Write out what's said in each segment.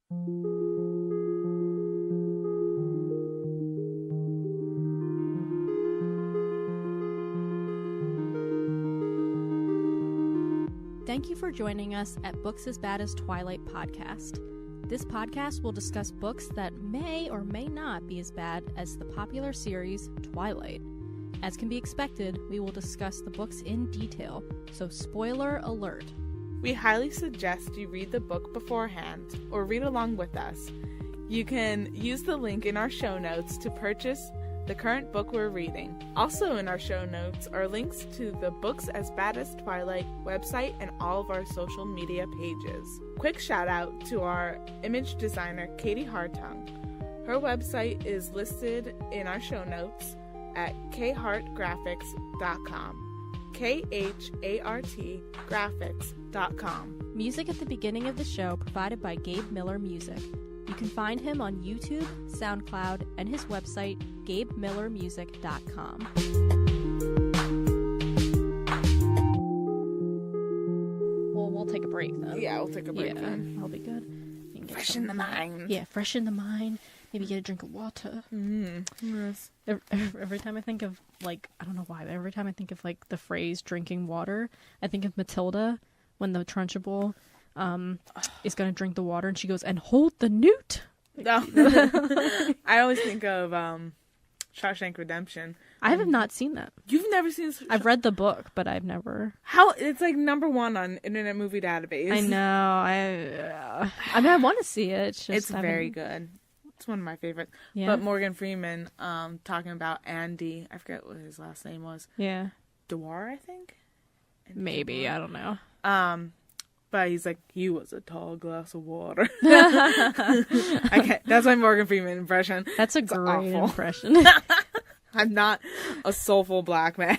Thank you for joining us at Books as Bad as Twilight podcast. This podcast will discuss books that may or may not be as bad as the popular series Twilight. As can be expected, we will discuss the books in detail, so spoiler alert. We highly suggest you read the book beforehand or read along with us. You can use the link in our show notes to purchase the current book we're reading. Also in our show notes are links to the Books as Bad as Twilight website and all of our social media pages. Quick shout out to our image designer, Katie Hartung. Her website is listed in our show notes at khartgraphics.com. KHART graphics.com. Music at the beginning of the show provided by Gabe Miller Music. You can find him on YouTube, SoundCloud, and his website, GabeMillerMusic.com. Well, we'll take a break then. Yeah, we'll take a break then. That'll be good. Freshen the mind. Yeah, freshen the mind. Maybe get a drink of water. Yes. Every time I think of, like, I don't know why, but every time I think of, like, the phrase drinking water, I think of Matilda when the Trunchbull is going to drink the water and she goes, and hold the newt. No. I always think of Shawshank Redemption. I have not seen that. You've never seen this? I've read the book, but I've never. How? It's like #1 on Internet Movie Database. I know. I mean, I want to see it. It's very good. It's one of my favorites. Yeah. But Morgan Freeman talking about Andy. I forget what his last name was. Yeah. Dewar, I think? Maybe. Dewar. I don't know. But he's like, he was a tall glass of water. I can't. That's my Morgan Freeman impression. That's a great impression. I'm not a soulful black man.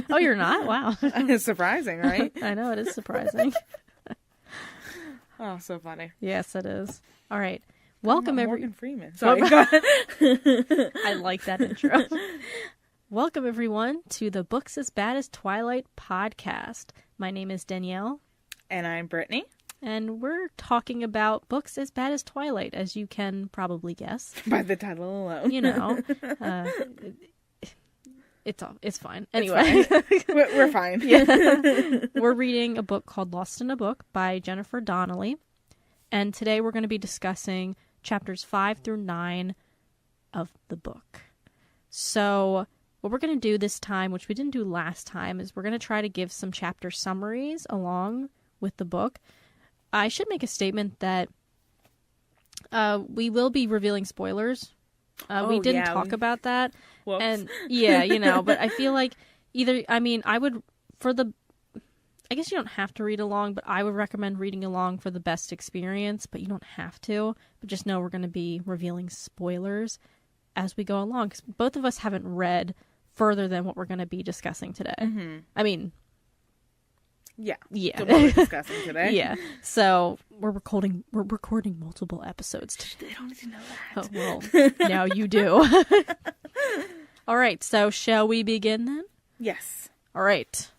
Oh, you're not? Wow. It's surprising, right? I know, it is surprising. Oh, so funny. Yes, it is. All right. Welcome, Morgan Freeman. Sorry, go ahead. I like that intro. Welcome, everyone, to the Books as Bad as Twilight podcast. My name is Danielle. And I'm Brittany. And we're talking about books as bad as Twilight, as you can probably guess. By the title alone. You know. It's fine. Anyway. It's fine. We're fine. Yeah. We're reading a book called Lost in a Book by Jennifer Donnelly. And today we're going to be discussing chapters 5 through 9 of the book. So what we're going to do this time, which we didn't do last time, is we're going to try to give some chapter summaries along with the book. I should make a statement that we will be revealing spoilers. We didn't talk about that. Whoops. And yeah, but I feel like I guess you don't have to read along, but I would recommend reading along for the best experience, but you don't have to. But just know we're going to be revealing spoilers as we go along, because both of us haven't read further than what we're going to be discussing today. Mm-hmm. I mean, yeah. So what we're discussing today. Yeah. So we're recording multiple episodes today. They don't need to know that. Oh, well, now you do. All right. So shall we begin then? Yes. All right.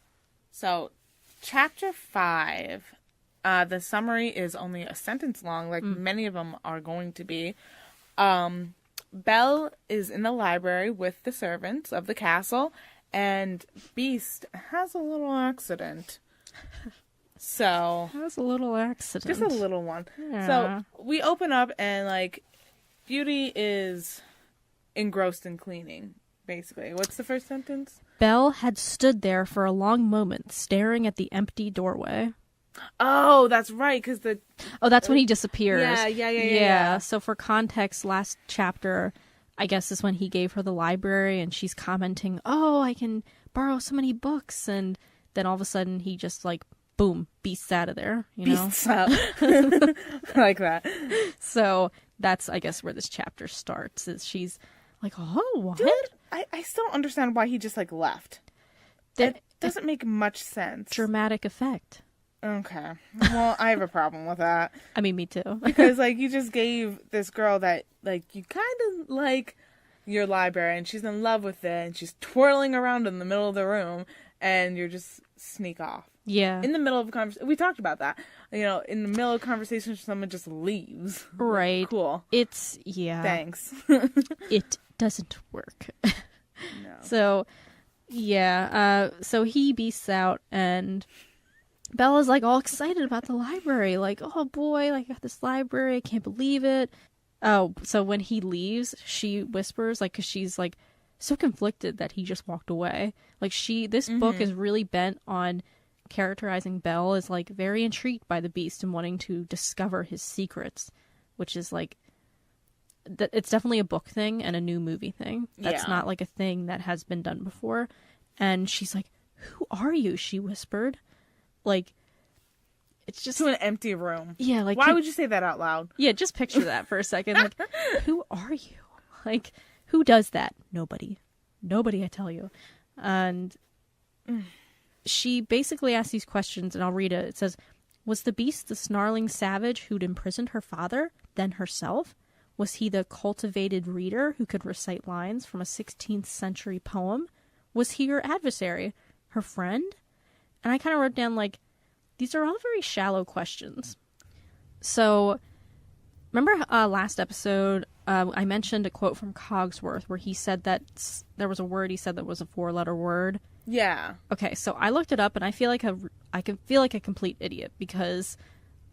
So, chapter 5, the summary is only a sentence long, like many of them are going to be. Belle is in the library with the servants of the castle, and Beast has a little accident. So, Has a little accident. just a little one. Yeah. So, we open up and, like, Beauty is engrossed in cleaning, basically. What's the first sentence? Belle had stood there for a long moment, staring at the empty doorway. Oh, that's right, because that's when he disappears. Yeah. So for context, last chapter, I guess, is when he gave her the library, and she's commenting, oh, I can borrow so many books, and then all of a sudden he just, like, boom, beasts out of there, you know? Beasts out. Like that. So that's, I guess, where this chapter starts, is she's like, oh, what? Dude, I still don't understand why he just, like, left. That doesn't make much sense. Dramatic effect. Okay. Well, I have a problem with that. I mean, me too. Because, like, you just gave this girl that, like, you kind of like your library, and she's in love with it, and she's twirling around in the middle of the room, and you're just sneak off. Yeah. In the middle of a conversation, we talked about that. You know, in the middle of a conversation, someone just leaves. Right. Like, cool. It's, yeah. Thanks. It doesn't work. No. So, yeah. So he beasts out, and Bella's like all excited about the library. Like, oh boy, like I got this library. I can't believe it. Oh, so when he leaves, she whispers, like, because she's like so conflicted that he just walked away. Like, this book is really bent on characterizing Belle as like very intrigued by the beast and wanting to discover his secrets, which is like it's definitely a book thing and a new movie thing. That's not like a thing that has been done before. And she's like, "Who are you?" she whispered. Like, it's just to an empty room. Yeah, like, why would you say that out loud? Yeah, just picture that for a second. Like, who are you? Like, who does that? Nobody, I tell you. And she basically asks these questions, and I'll read it. It says, "Was the beast the snarling savage who'd imprisoned her father, then herself? Was he the cultivated reader who could recite lines from a 16th century poem? Was he her adversary, her friend?" And I kind of wrote down, like, these are all very shallow questions. So, remember last episode, I mentioned a quote from Cogsworth where he said that there was a word he said that was a 4-letter word. Yeah. Okay, so I looked it up, and I feel like I can feel like a complete idiot because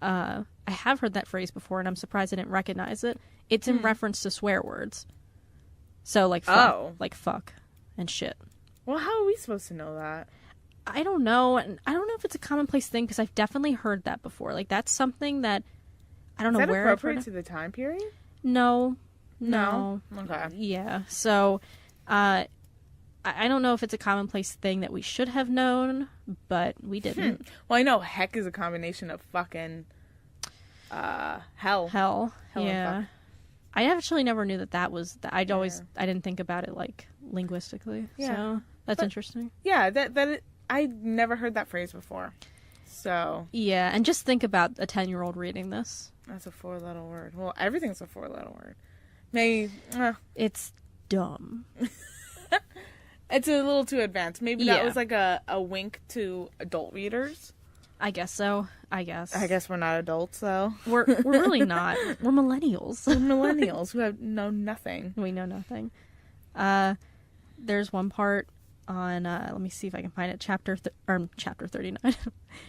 I have heard that phrase before, and I'm surprised I didn't recognize it. It's in reference to swear words. So, like, like fuck and shit. Well, how are we supposed to know that? I don't know, and I don't know if it's a commonplace thing because I've definitely heard that before. Like, that's something that I don't know where. Is that appropriate to the time period? No. Okay. Yeah. So, I don't know if it's a commonplace thing that we should have known, but we didn't. Well, I know heck is a combination of fucking hell. Hell yeah. I actually never knew that was. I didn't think about it like linguistically. Yeah. So that's interesting. Yeah. I never heard that phrase before. So. Yeah, and just think about a 10-year-old reading this. That's a 4-letter word. Well, everything's a 4-letter word. Maybe. It's dumb. It's a little too advanced. Maybe that was like a wink to adult readers. I guess so. I guess we're not adults, though. We're really not. We're millennials. We're millennials who know nothing. We know nothing. There's one part on, let me see if I can find it, chapter 39,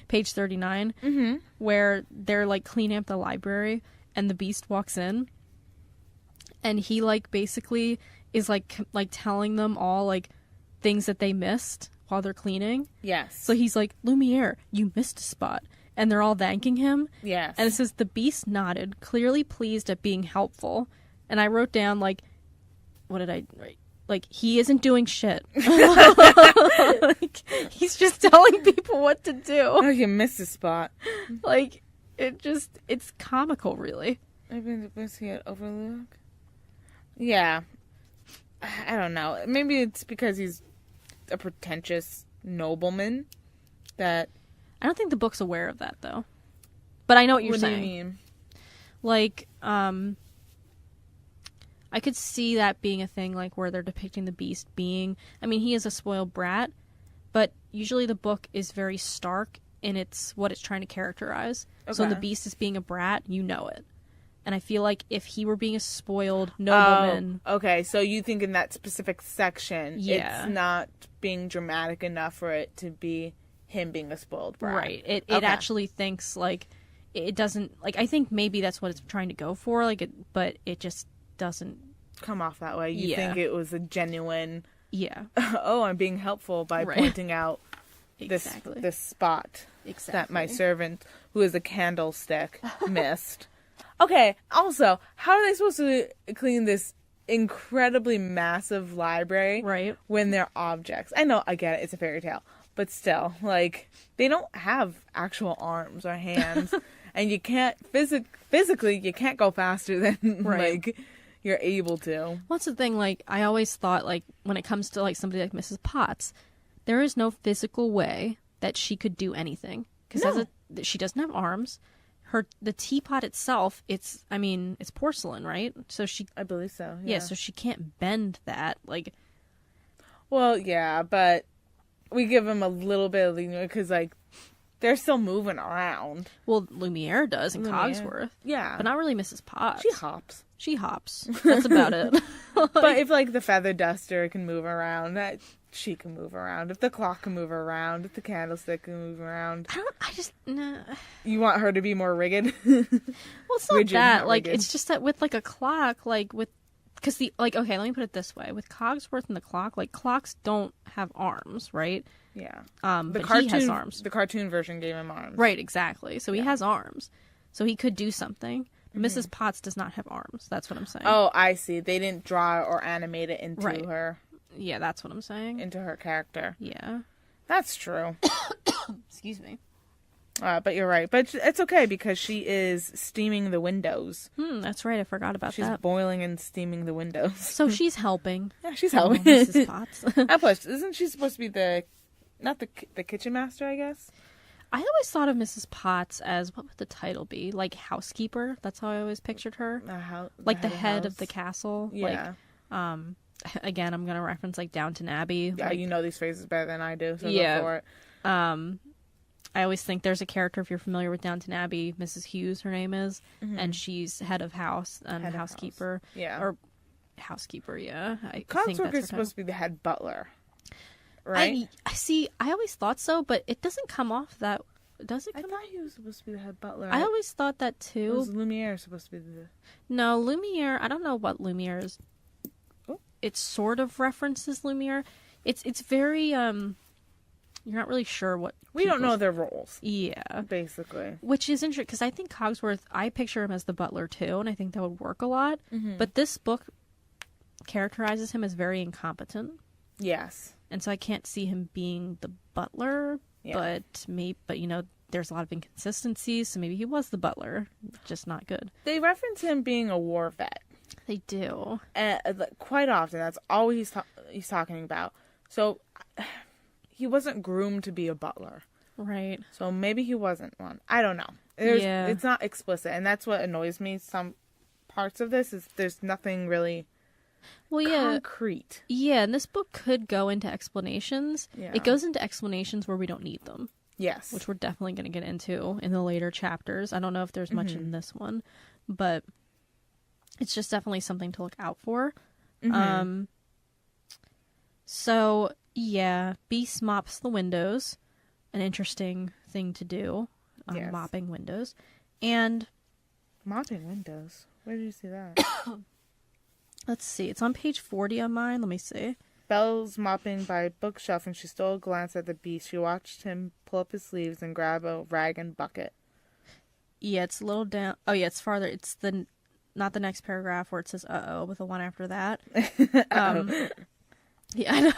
page 39, where they're, like, cleaning up the library, and the beast walks in, and he, like, basically is, like telling them all, like, things that they missed while they're cleaning. Yes. So he's like, "Lumiere, you missed a spot." And they're all thanking him. Yes. And it says, "The beast nodded, clearly pleased at being helpful." And I wrote down, like, what did I write? Like, he isn't doing shit. Like, he's just telling people what to do. Oh, you missed a spot. Like, it's comical, really. Maybe was he an overlook? Yeah. I don't know. Maybe it's because he's a pretentious nobleman that... I don't think the book's aware of that, though. But I know what you're saying. What do you mean? Like, I could see that being a thing, like, where they're depicting the beast being... I mean, he is a spoiled brat, but usually the book is very stark in what it's trying to characterize. Okay. So when the beast is being a brat, you know it. And I feel like if he were being a spoiled nobleman... Oh, okay, so you think in that specific section, it's not being dramatic enough for it to be him being a spoiled brat. Right. It actually thinks, like, it doesn't... Like, I think maybe that's what it's trying to go for, like, but it just doesn't... come off that way. You think it was a genuine... Yeah. Oh, I'm being helpful by pointing out this spot that my servant, who is a candlestick, missed. Okay, also, how are they supposed to clean this incredibly massive library when they're objects? I know, I get it, it's a fairy tale, but still, like, they don't have actual arms or hands, and you can't, physically, you can't go faster than, like, you're able to. What's the thing, like, I always thought, like, when it comes to, like, somebody like Mrs. Potts, there is no physical way that she could do anything. Because she doesn't have arms. The teapot itself, it's porcelain, right? So I believe so. Yeah, so she can't bend that, like. Well, yeah, but we give him a little bit of leeway because, like, they're still moving around. Well, Lumiere does in Lumiere. Cogsworth. Yeah. But not really Mrs. Potts. She hops. She hops. That's about it. But if, like, the feather duster can move around, she can move around. If the clock can move around, if the candlestick can move around. Nah. You want her to be more rigid? Well, it's not Rigid, that. not Like, rigid. it's just that with, like, a clock, like, because okay, let me put it this way. With Cogsworth and the clock, like, clocks don't have arms, right? Yeah. But he has arms. The cartoon version gave him arms. Right, exactly. So he has arms. So he could do something. Mrs. Potts does not have arms. That's what I'm saying. Oh, I see. They didn't draw or animate it into Right. her. Yeah, that's what I'm saying. Into her character. Yeah. That's true. Excuse me. But you're right. But it's okay because she is steaming the windows. That's right. I forgot about She's that. boiling and steaming the windows. So she's helping. Yeah, she's Oh, helping. Mrs. Potts. And plus, isn't she supposed to be not the kitchen master, I guess? I always thought of Mrs. Potts as, what would the title be? Like housekeeper. That's how I always pictured her. Like the head of the castle. Yeah. Like, again, I'm going to reference like Downton Abbey. Yeah, like, you know these phrases better than I do, so Yeah. go for it. I always think there's a character, if you're familiar with Downton Abbey, Mrs. Hughes, her name is, and she's head of house and Head of housekeeper. house. Yeah. Or housekeeper, yeah. I think Cogsworth that's is her title. supposed to be the head butler, right? I see. I always thought so, but it doesn't come off that. Does it I come thought he was supposed to be the head butler. I always thought that It too. was Lumiere supposed to be the... No, Lumiere. I don't know what Lumiere is. Oh. It sort of references Lumiere. It's very You're not really sure what. We don't know people's- their roles, Yeah, basically. which is interesting because I think Cogsworth. I picture him as the butler too, and I think that would work a lot. But this book characterizes him as very incompetent, Yes. and so I can't see him being the butler. Yeah. But you know, there's a lot of inconsistencies, so maybe he was the butler, just not good. They reference him being a war vet. They do. Quite often. That's all he's talking about. So he wasn't groomed to be a butler. Right. So maybe he wasn't one. I don't know. Yeah. It's not explicit, and that's what annoys me. Some parts of this is there's nothing really Well, yeah. concrete. Yeah, and this book could go into explanations. Yeah. It goes into explanations where we don't need them, Yes. which we're definitely going to get into in the later chapters. I don't know if there's much in this one, but it's just definitely something to look out for. So, yeah, Beast mops the windows. An interesting thing to do, Yes. mopping windows. And Mopping windows. Where did you see that? let's see, it's on page 40 on mine. Let me see. Belle's mopping by a bookshelf, and she stole a glance at the beast. She watched him pull up his sleeves and grab a rag and bucket. Yeah, it's a little down. Oh, yeah, it's farther. It's not the next paragraph where it says "uh-oh" with a one after that. Yeah,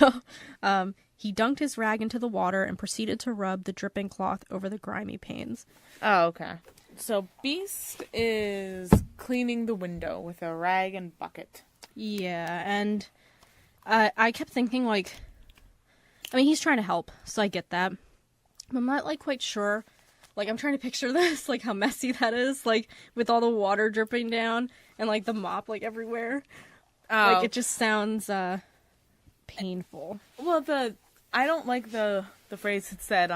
I know. He dunked his rag into the water and proceeded to rub the dripping cloth over the grimy panes. Oh, okay. So Beast is cleaning the window with a rag and bucket. Yeah, and I kept thinking, like, I mean, he's trying to help, so I get that. But I'm not, like, quite sure. Like, I'm trying to picture this, like, how messy that is, like, with all the water dripping down and, like, the mop, like, everywhere. Oh. Like, it just sounds painful. Well, I don't like the phrase that said,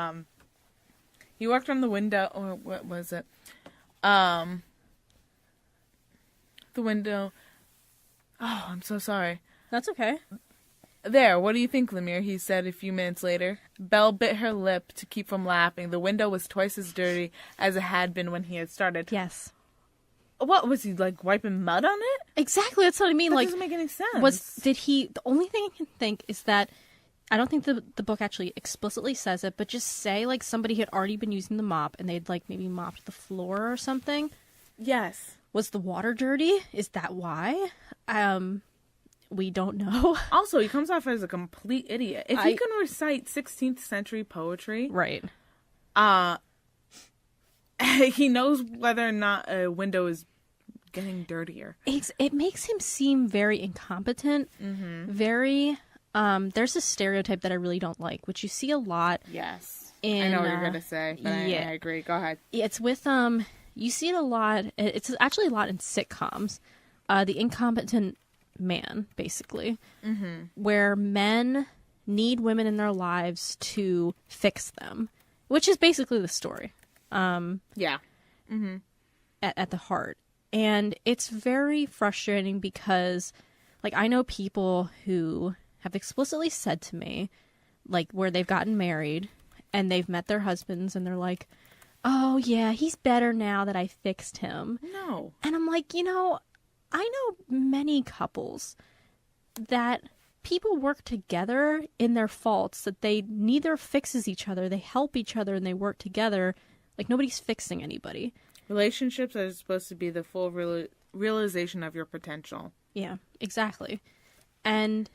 he walked on the window, or what was it? The window. Oh, I'm so sorry. That's okay. There, what do you think, Lemire? He said a few minutes later. Belle bit her lip to keep from laughing. The window was twice as dirty as it had been when he had started. Yes. What, was he, like, wiping mud on it? Exactly, that's what I mean. That Like, doesn't make any sense. the only thing I can think is that, I don't think the book actually explicitly says it, but just say, like, somebody had already been using the mop and they'd, like, maybe mopped the floor or something. Yes. Was the water dirty? Is that why? We don't know. Also, he comes off as a complete idiot. If he can recite 16th century poetry, Right. he knows whether or not a window is getting dirtier. It makes him seem very incompetent. Very, there's a stereotype that I really don't like, which you see a lot. Yes. In, I know what you're going to say, but yeah. I agree. Go ahead. It's with, you see it a lot. It's actually a lot in sitcoms. The incompetent man, basically, where men need women in their lives to fix them, which is basically the story. Yeah. Mm-hmm. At the heart. And it's very frustrating because, like, I know people who have explicitly said to me, like, where they've gotten married and they've met their husbands and they're like, oh, yeah, he's better now that I fixed him. No. And I'm like, I know many couples that people work together in their faults, that they neither fixes each other, they help each other, and they work together. Like, nobody's fixing anybody. Relationships are supposed to be the full realization of your potential. Yeah, exactly. And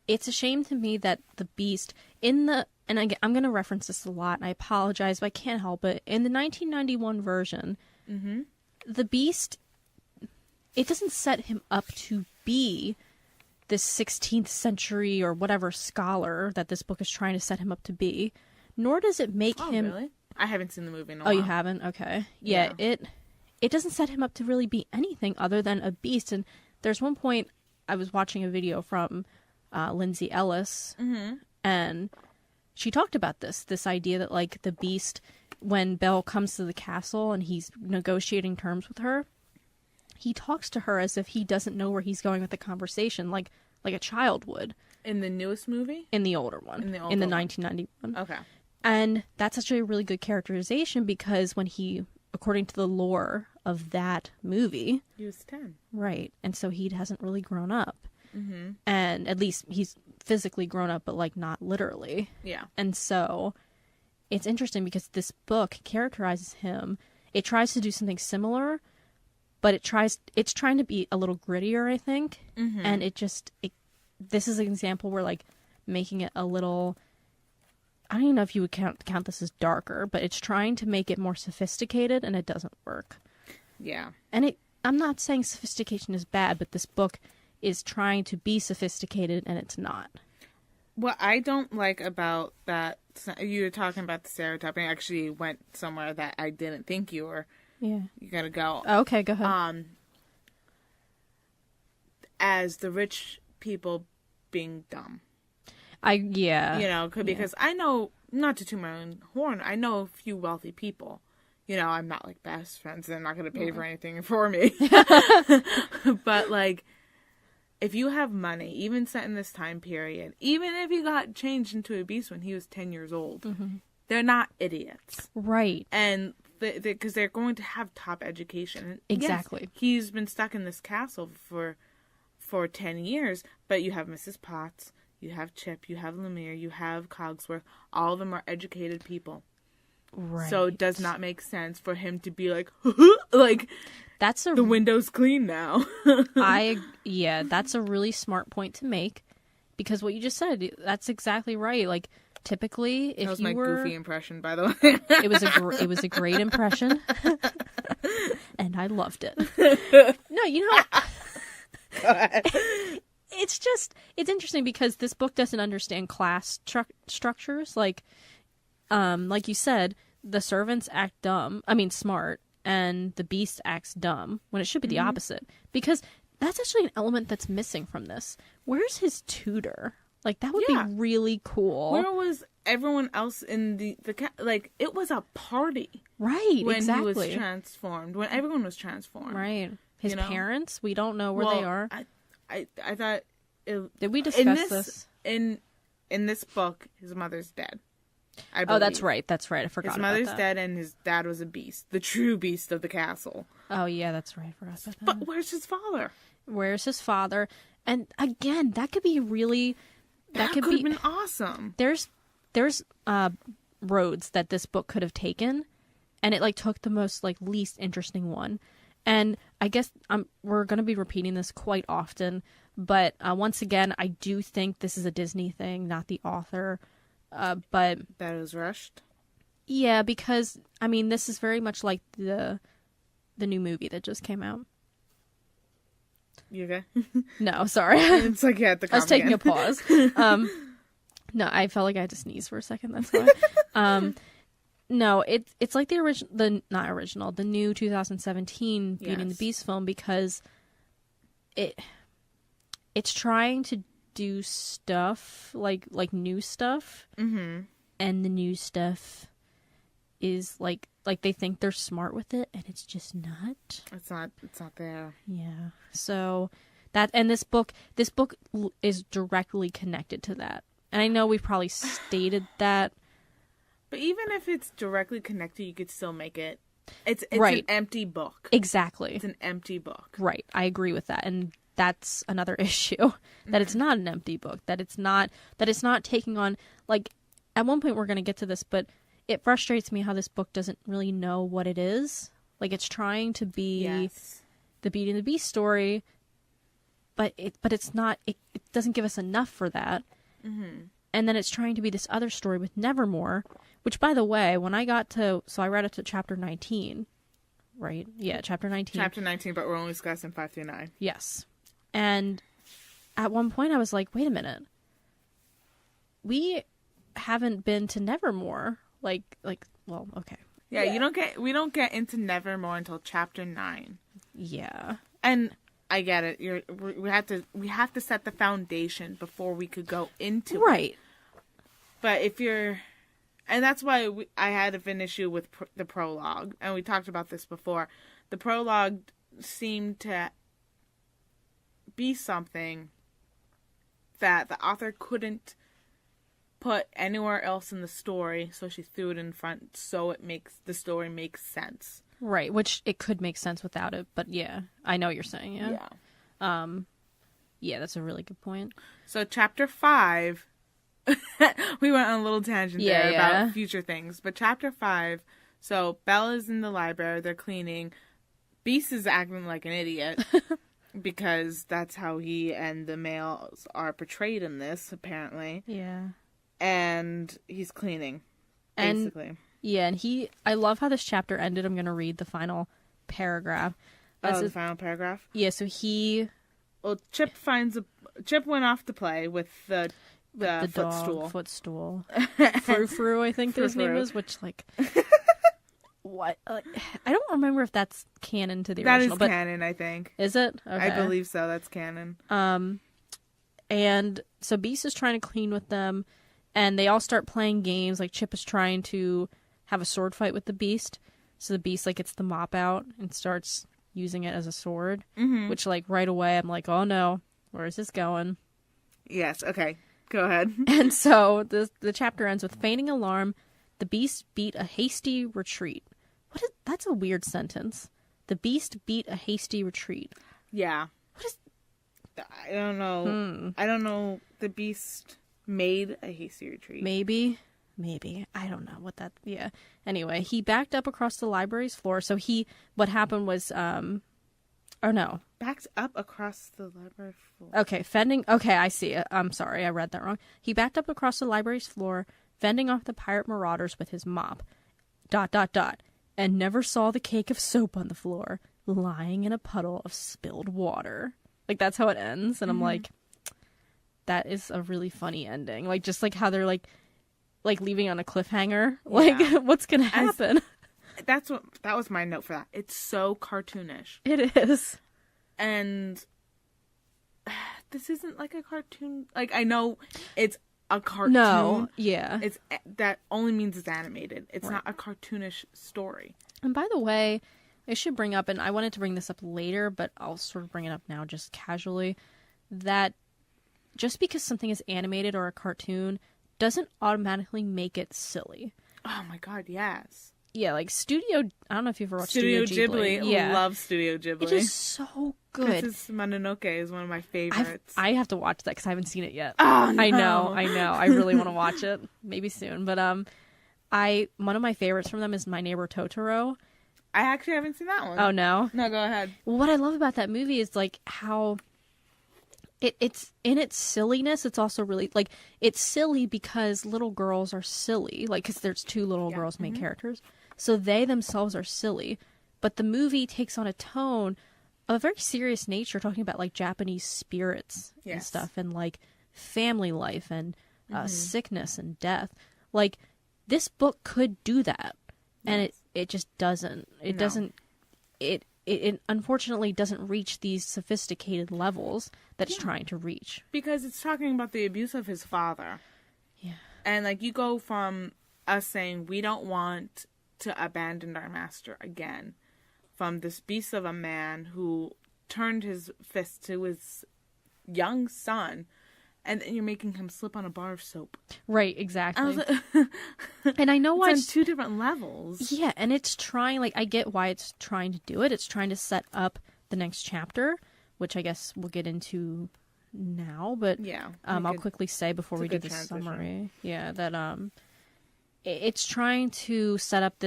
it's a shame to me that the Beast, and I'm going to reference this a lot, and I apologize, but I can't help it. In the 1991 version, the Beast, it doesn't set him up to be this 16th century or whatever scholar that this book is trying to set him up to be, nor does it make him... Really? I haven't seen the movie in a while. Oh, you haven't? Okay. Yeah, it doesn't set him up to really be anything other than a beast. And there's one point I was watching a video from Lindsay Ellis, and she talked about this idea that, like, the Beast, when Belle comes to the castle and he's negotiating terms with her, he talks to her as if he doesn't know where he's going with the conversation, like a child would. In the newest movie? In the older one. In the 1991. Okay. And that's actually a really good characterization because when he, according to the lore of that movie... He was 10. Right. And so he hasn't really grown up. Mm-hmm. And at least he's physically grown up, but, like, not literally. Yeah. And so it's interesting because this book characterizes him. It tries to do something similar, but it's trying to be a little grittier, I think. Mm-hmm. And this is an example where, like, making it a little... I don't even know if you would count this as darker, but it's trying to make it more sophisticated, and it doesn't work. Yeah. And I'm not saying sophistication is bad, but this book is trying to be sophisticated, and it's not. What I don't like about that, you were talking about the stereotyping, I actually went somewhere that I didn't think you were. Yeah. You gotta go. Oh, okay, go ahead. As the rich people being dumb. Because I know, not to toot my own horn, I know a few wealthy people. I'm not, like, best friends. They're not going to pay for anything for me. But, like, if you have money, even set in this time period, even if he got changed into a beast when he was 10 years old, they're not idiots. Right. And because they're going to have top education. Exactly. Yes, he's been stuck in this castle for 10 years, but you have Mrs. Potts. You have Chip, you have Lemire, you have Cogsworth. All of them are educated people. Right. So it does not make sense for him to be like, like, the window's clean now. That's a really smart point to make. Because what you just said, that's exactly right. Like, typically, if you were... That was my goofy impression, by the way. It was a great impression. And I loved it. No, Go ahead. It's interesting because this book doesn't understand class structures. Like you said, the servants act smart, and the beast acts dumb, when it should be the opposite. Because that's actually an element that's missing from this. Where's his tutor? Like, that would be really cool. Where was everyone else in the like, it was a party. Right, when exactly. When he was transformed, when everyone was transformed. Right. His parents, we don't know where they are. I thought... Did we discuss this? In this book, his mother's dead. Oh, that's right. I forgot about that. His mother's dead, and his dad was a beast. The true beast of the castle. Oh, yeah, that's right. I forgot about that. But where's his father? Where's his father? And again, that could be really... That could have been awesome. There's roads that this book could have taken, and it, like, took the most, like, least interesting one. And I guess we're going to be repeating this quite often, but once again, I do think this is a Disney thing, not the author. But that was rushed? Yeah, because, this is very much like the new movie that just came out. You okay? No, sorry. It's like you had to I was taking a pause. No, I felt like I had to sneeze for a second, that's why. No, it's like the new 2017 Beauty and the Beast film, because it's trying to do stuff like new stuff, and the new stuff is like they think they're smart with it, and it's just not. It's not there. Yeah. So this book is directly connected to that. And I know we've probably stated that. But even if it's directly connected, you could still make it. It's right. An empty book. Exactly. It's an empty book. Right. I agree with that. And that's another issue, that it's not an empty book, that it's not taking on, like, at one point we're going to get to this, but it frustrates me how this book doesn't really know what it is. Like, it's trying to be the Beauty and the Beast story, but it's not, it doesn't give us enough for that. Mm-hmm. And then it's trying to be this other story with Nevermore, which, by the way, when I got to, so I read it to chapter 19, right? Yeah, chapter 19. Chapter 19, but we're only discussing 5 through 9. Yes. And at one point I was like, wait a minute. We haven't been to Nevermore. Well, okay. Yeah, we don't get into Nevermore until chapter 9. Yeah. And I get it. We have to set the foundation before we could go into it. Right. But and that's why I had an issue with the prologue, and we talked about this before. The prologue seemed to be something that the author couldn't put anywhere else in the story, so she threw it in front so the story makes sense. Right, which it could make sense without it, but yeah, I know what you're saying, yeah. Yeah, that's a really good point. So chapter 5, we went on a little tangent there about future things, but chapter 5, so Bella's in the library, they're cleaning, Beast is acting like an idiot, because that's how he and the males are portrayed in this, apparently. Yeah. And he's cleaning, basically. And I love how this chapter ended. I'm going to read the final paragraph. The final paragraph? Yeah, so well, Chip went off to play with the footstool. Footstool. Frou-Frou, I think his name is, which, like... What? I don't remember if that's canon to the original. That is canon, I think. Is it? Okay. I believe so. That's canon. And so Beast is trying to clean with them, and they all start playing games. Like, Chip is trying to have a sword fight with the Beast. So the Beast, like, gets the mop out and starts using it as a sword. Mm-hmm. Which, like, right away, I'm like, oh no, where is this going? Yes, okay. Go ahead. And so the chapter ends with feigning alarm. The Beast beat a hasty retreat. That's a weird sentence. The Beast beat a hasty retreat. Yeah. What is... I don't know. I don't know. The Beast made a hasty retreat. Maybe. I don't know what that... Yeah. Anyway, he backed up across the library's floor. So what happened was... Oh, no. Backed up across the library floor. Okay, fending... Okay, I see it. I'm sorry, I read that wrong. He backed up across the library's floor, fending off the pirate marauders with his mop. ... And never saw the cake of soap on the floor, lying in a puddle of spilled water. Like, that's how it ends. And I'm like, that is a really funny ending. Like, just like how they're like leaving on a cliffhanger. Yeah. Like, what's gonna happen? That was my note for that. It's so cartoonish. It is. And this isn't like a cartoon. Like, I know it's a cartoon. No, yeah. That only means it's animated. It's not a cartoonish story. And by the way, I should bring up, and I wanted to bring this up later, but I'll sort of bring it up now just casually, that just because something is animated or a cartoon doesn't automatically make it silly. Oh my god, yes. Yeah, like I don't know if you've ever watched Studio Ghibli. Yeah. Love Studio Ghibli. It is so good. Princess Mononoke is one of my favorites. I have to watch that because I haven't seen it yet. Oh, no. I know. I really want to watch it. Maybe soon. But one of my favorites from them is My Neighbor Totoro. I actually haven't seen that one. Oh, no? No, go ahead. Well, what I love about that movie is like how it's in its silliness. It's also really like it's silly because little girls are silly. Like, because there's two little girls, main characters. So they themselves are silly, but the movie takes on a tone of a very serious nature, talking about like Japanese spirits and stuff, and like family life and sickness and death. Like, this book could do that, and it just doesn't. It doesn't. It unfortunately doesn't reach these sophisticated levels that it's trying to reach, because it's talking about the abuse of his father. Yeah, and like you go from us saying we don't want to abandon our master again from this beast of a man who turned his fist to his young son, and then you're making him slip on a bar of soap. Right, exactly. Like, and I know why it's on two different levels. Yeah, and it's trying, like, I get why it's trying to do it. It's trying to set up the next chapter, which I guess we'll get into now, but yeah, I'll quickly say before we do the summary, that it's trying to set up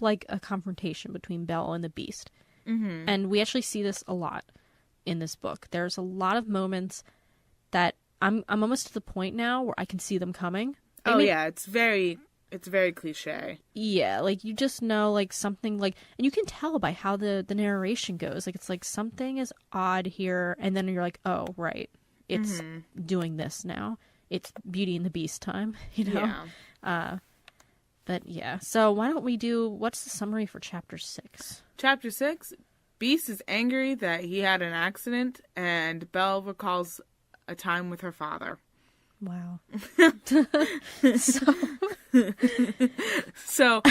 like a confrontation between Belle and the Beast. Mm-hmm. And we actually see this a lot in this book. There's a lot of moments that I'm almost to the point now where I can see them coming. It's very cliche. Yeah, like you just know like something like, and you can tell by how the narration goes. Like it's like something is odd here, and then you're like, oh right, it's doing this now. It's Beauty and the Beast time, you know. Yeah. But yeah, so why don't we do, what's the summary for Chapter 6? Chapter 6, Beast is angry that he had an accident, and Belle recalls a time with her father. Wow. So,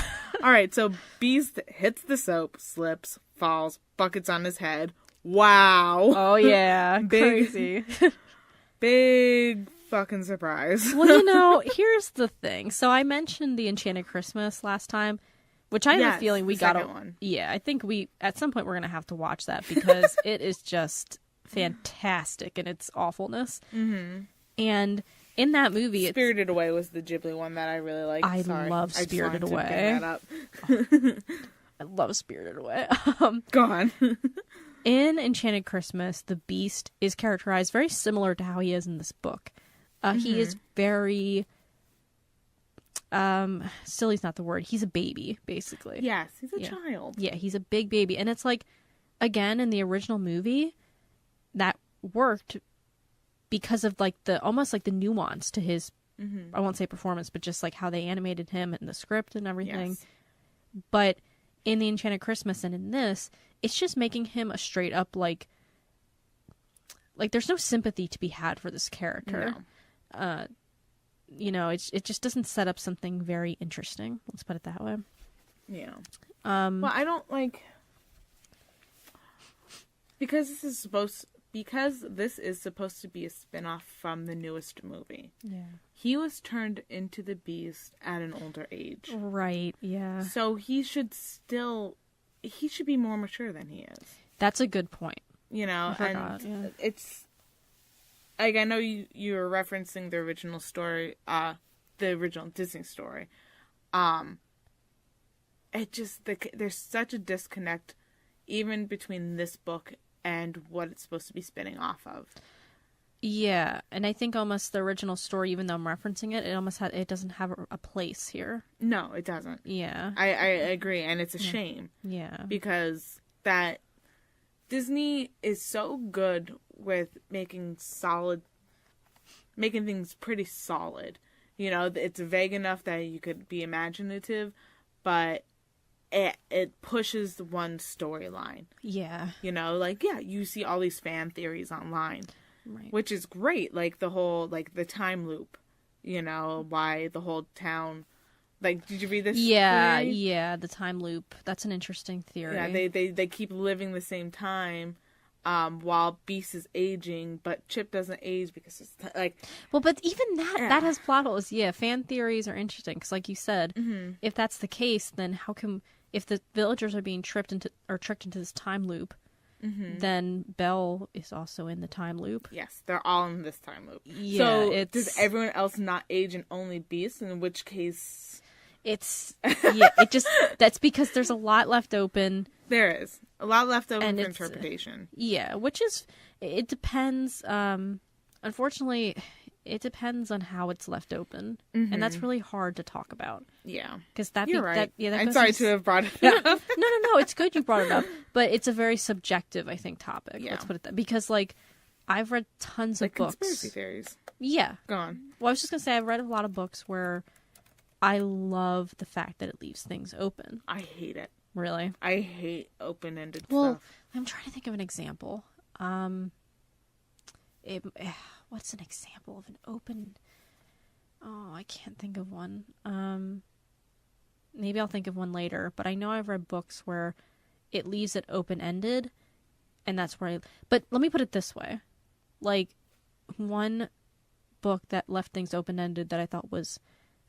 all right, so Beast hits the soap, slips, falls, buckets on his head. Wow. Oh, yeah. Crazy. Big fucking surprise. Well, you know, here's the thing. So I mentioned the Enchanted Christmas last time, which I have a feeling we got one. Yeah, I think at some point we're going to have to watch that because it is just fantastic in its awfulness. Mm-hmm. And in that movie, Spirited Away was the Ghibli one that I really liked. I love Spirited Away. I love Spirited Away. Go on. In Enchanted Christmas, the Beast is characterized very similar to how he is in this book. He is very... silly's not the word. He's a baby, basically. Yes, he's a child. Yeah, he's a big baby. And it's like, again, in the original movie, that worked because of like almost like the nuance to his, I won't say performance, but just like how they animated him and the script and everything. Yes. But in the Enchanted Christmas and in this, it's just making him a straight up like there's no sympathy to be had for this character. No. You know, it just doesn't set up something very interesting. Let's put it that way. Yeah. Well, I don't like, because this is supposed to be a spin-off from the newest movie. Yeah. He was turned into the Beast at an older age. Right, yeah. So he should be more mature than he is. That's a good point. You know, it's like, I know you were referencing the original story, the original Disney story. There's such a disconnect even between this book and what it's supposed to be spinning off of. Yeah, and I think almost the original story, even though I'm referencing it, it doesn't have a place here. No, it doesn't. Yeah. I agree, and it's a shame. Yeah. Because Disney is so good with making things pretty solid. You know, it's vague enough that you could be imaginative, but it pushes one storyline. Yeah. You know, like, you see all these fan theories online. Right. Which is great. Like, the whole, like, the time loop. You know, why the whole town... Like, did you read this theory? Yeah, the time loop. That's an interesting theory. Yeah, they keep living the same time while Beast is aging, but Chip doesn't age because it's, like... Well, but even that has plot holes. Yeah, fan theories are interesting, because like you said, if that's the case, then how come... If the villagers are being tricked into this time loop, then Belle is also in the time loop. Yes, they're all in this time loop. Yeah, so does everyone else not age and only Beast? In which case, that's because there's a lot left open. There is a lot left open for interpretation. Yeah, it depends. Unfortunately, it depends on how it's left open, and that's really hard to talk about. Yeah, because you're right. I'm sorry to have brought it up. No, it's good you brought it up, but it's a very subjective, I think, topic. Yeah. Let's put it that, because like I've read tons of books. Conspiracy theories. Yeah, go on. Well, I was just gonna say I've read a lot of books where I love the fact that it leaves things open. I hate it. Really? I hate open-ended stuff. Well, I'm trying to think of an example. What's an example of an open... Oh, I can't think of one. maybe I'll think of one later, but I know I've read books where it leaves it open-ended, and that's where but let me put it this way. Like, one book that left things open-ended that I thought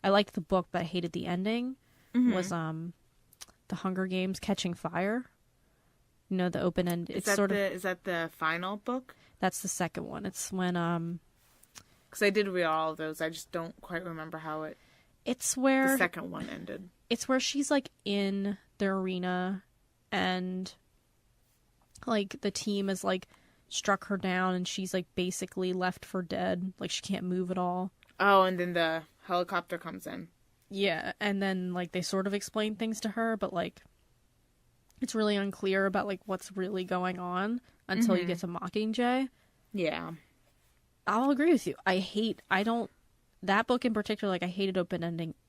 I liked the book, but I hated the ending, was The Hunger Games Catching Fire. You know, the open-end. Is that the final book? That's the second one. It's when because I did read all of those. I just don't quite remember how it's where the second one ended. It's where she's like in the arena, and like the team has like struck her down, and she's like basically left for dead. Like, she can't move at all. Oh, and then the helicopter comes in. Yeah, and then like they sort of explain things to her, but like it's really unclear about like what's really going on until you get to Mockingjay. Yeah. I'll agree with you. That book in particular, like, I hated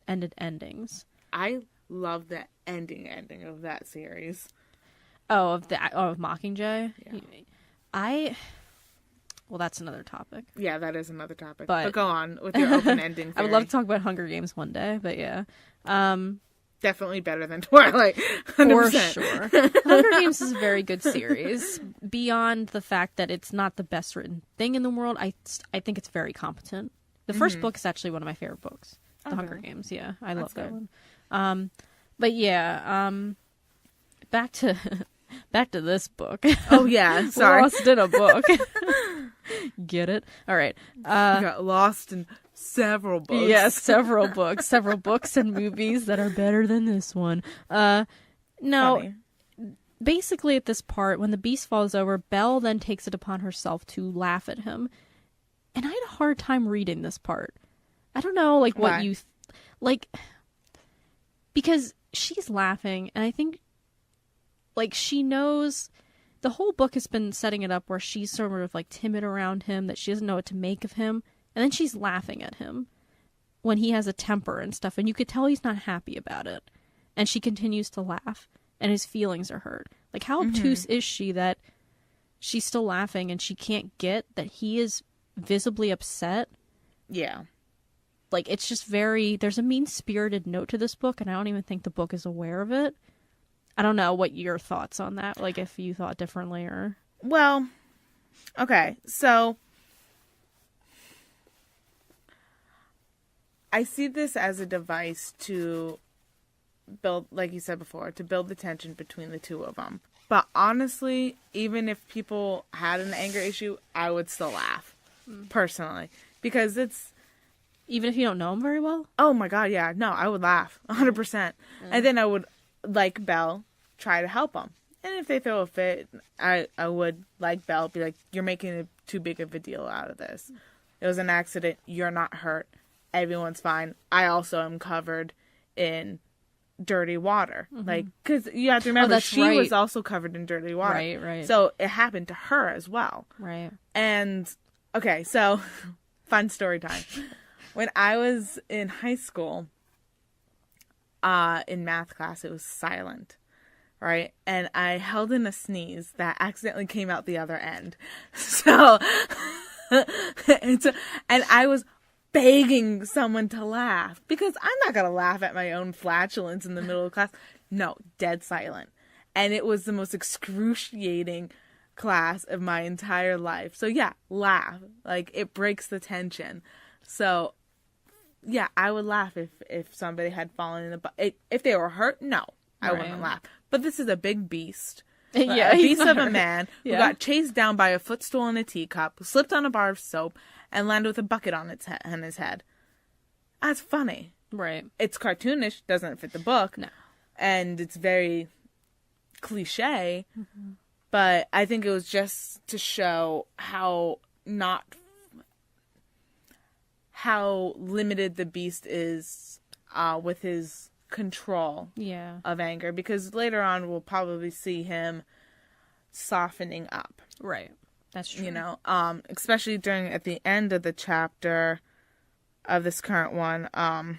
ended endings. I love the ending of that series. Oh, of Mockingjay? Yeah. Well, that's another topic. Yeah, that is another topic. But go on with your open ending theory. I would love to talk about Hunger Games one day, but yeah. Definitely better than Twilight. 100%. For sure. Hunger Games is a very good series. Beyond the fact that it's not the best written thing in the world, I think it's very competent. The first book is actually one of my favorite books. The Hunger Games, yeah. I love that one. But yeah, back to this book. Oh yeah, sorry. Lost in a book. Get it? All right. You got lost in several books. Yes, several books. Several books and movies that are better than this one. No. Funny. Basically, at this part, when the beast falls over, Belle then takes it upon herself to laugh at him. And I had a hard time reading this part. I don't know, like, what you... because she's laughing, and I think, like, she knows... The whole book has been setting it up where she's sort of, like, timid around him, that she doesn't know what to make of him. And then she's laughing at him when he has a temper and stuff, and you could tell he's not happy about it. And she continues to laugh, and his feelings are hurt. Like, how obtuse is she that she's still laughing and she can't get that he is visibly upset? Yeah. Like, it's just there's a mean-spirited note to this book, and I don't even think the book is aware of it. I don't know what your thoughts on that, like, if you thought differently or... Well, okay, so I see this as a device to build, like you said before, to build the tension between the two of them. But honestly, even if people had an anger issue, I would still laugh, personally, because it's... Even if you don't know him very well? Oh my god, yeah, no, I would laugh, 100%. And then I would... like Belle, try to help them. And if they throw a fit, I would, like Belle, be like, you're making too big of a deal out of this. It was an accident. You're not hurt. Everyone's fine. I also am covered in dirty water. Like, because you have to remember, she was also covered in dirty water. Right. So it happened to her as well. Right. And, okay, so, fun story time. When I was in high school, in math class, it was silent, right? And I held in a sneeze that accidentally came out the other end. So, and I was begging someone to laugh because I'm not going to laugh at my own flatulence in the middle of class. No, dead silent. And it was the most excruciating class of my entire life. So yeah, laugh. Like, it breaks the tension. So yeah, I would laugh if somebody had fallen in the if they were hurt, no, I wouldn't laugh. But this is a big beast. Yeah, a beast of a man who got chased down by a footstool and a teacup, slipped on a bar of soap, and landed with a bucket on his head. That's funny. Right. It's cartoonish, doesn't fit the book. No. And it's very cliche, but I think it was just to show how limited the beast is with his control of anger, because later on we'll probably see him softening up. Right. That's true. You know, especially at the end of the chapter of this current one. I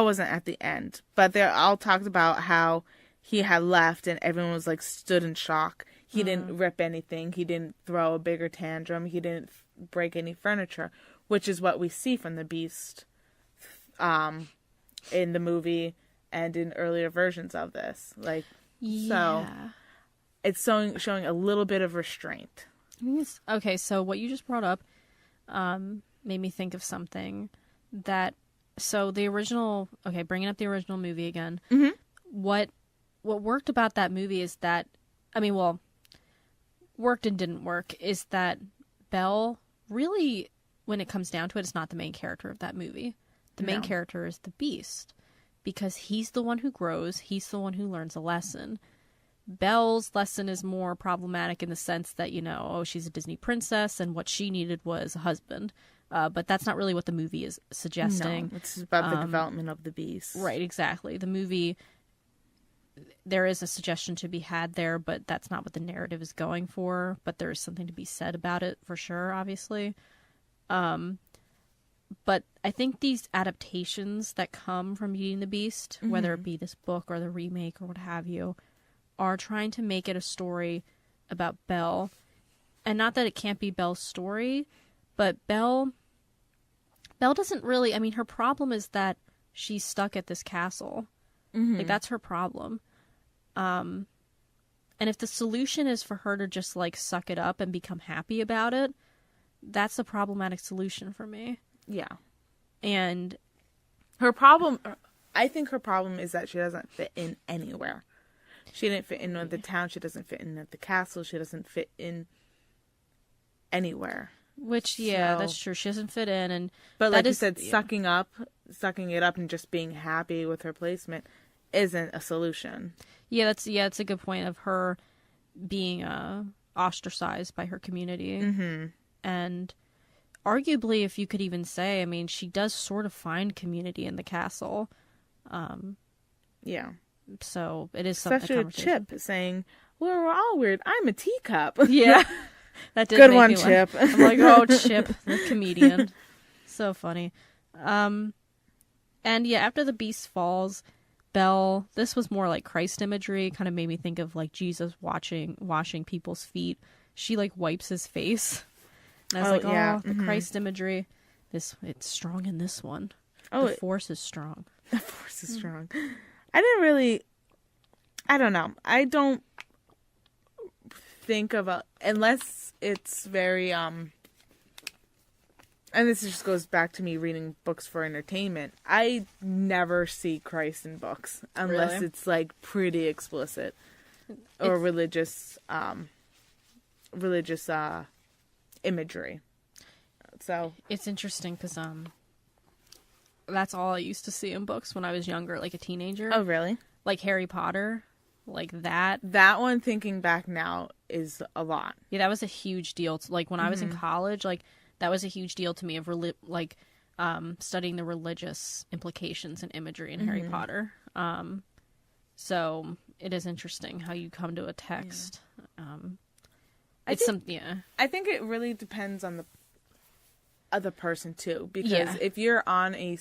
wasn't at the end, but they all talked about how he had left and everyone was like stood in shock. He didn't rip anything. He didn't throw a bigger tantrum. He didn't break any furniture, which is what we see from the beast in the movie and in earlier versions of this. Like, so it's showing a little bit of restraint. Okay, so what you just brought up made me think of something that, so the original, okay, bringing up the original movie again, what worked about that movie is that, I mean, well, worked and didn't work, is that Belle really, when it comes down to it, is not the main character of that movie. The main character is the Beast, because he's the one who grows, he's the one who learns a lesson. Belle's lesson is more problematic in the sense that, you know, oh, she's a Disney princess and what she needed was a husband. But that's not really what the movie is suggesting. No, it's about the development of the Beast. Right, exactly. The movie, there is a suggestion to be had there, but that's not what the narrative is going for. But there is something to be said about it, for sure, obviously. But I think these adaptations that come from Beauty and the Beast, whether it be this book or the remake or what have you, are trying to make it a story about Belle. And not that it can't be Belle's story, but Belle doesn't really, I mean, her problem is that she's stuck at this castle. Like, that's her problem. And if the solution is for her to just, like, suck it up and become happy about it, that's a problematic solution for me. Yeah. And her problem, I think her problem is that she doesn't fit in anywhere. She didn't fit in with the town. She doesn't fit in at the castle. She doesn't fit in anywhere. Which, yeah, that's true. She doesn't fit in. But like you said, sucking it up and just being happy with her placement isn't a solution. Yeah, that's a good point of her being ostracized by her community. And arguably, if you could even say, I mean, she does sort of find community in the castle. Yeah. So it is something. Especially with Chip saying, well, we're all weird. I'm a teacup. Yeah. That did good make one, me Chip. I'm like, oh, Chip, the comedian. So funny. And yeah, after the Beast falls, Belle, this was more like Christ imagery. Kind of made me think of like Jesus washing people's feet. She like wipes his face. And I was the Christ imagery. It's strong in this one. Oh, the Force is strong. The Force is strong. I don't know. I don't think of unless it's very, and this just goes back to me reading books for entertainment. I never see Christ in books unless it's like pretty explicit or religious imagery. So it's interesting because that's all I used to see in books when I was younger, like a teenager. Oh, really? Like Harry Potter, like that. That one, thinking back now, is a lot. Yeah, that was a huge deal. Like when I was in college, like that was a huge deal to me of studying the religious implications and imagery in Harry Potter. So it is interesting how you come to a text. I think it really depends on the other person too, because if you're on a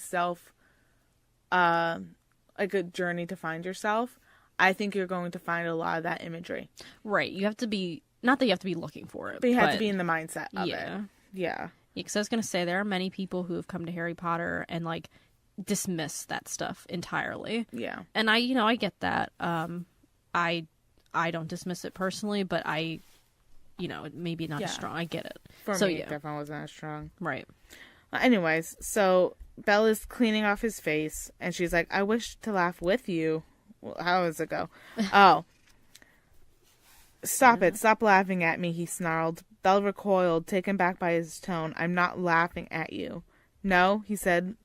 like a journey to find yourself, I think you're going to find a lot of that imagery. Right. You have to be, not that you have to be looking for it, but you have to be in the mindset of it. Yeah. Yeah. Because I was going to say, there are many people who have come to Harry Potter and like dismiss that stuff entirely. Yeah. And I get that. I don't dismiss it personally, but maybe not as strong. I get it. For me, it definitely wasn't as strong. Right. Anyways, so Belle is cleaning off his face, and she's like, I wish to laugh with you. Well, how does it go? Oh. Stop it. Stop laughing at me, he snarled. Belle recoiled, taken back by his tone. I'm not laughing at you. No, he said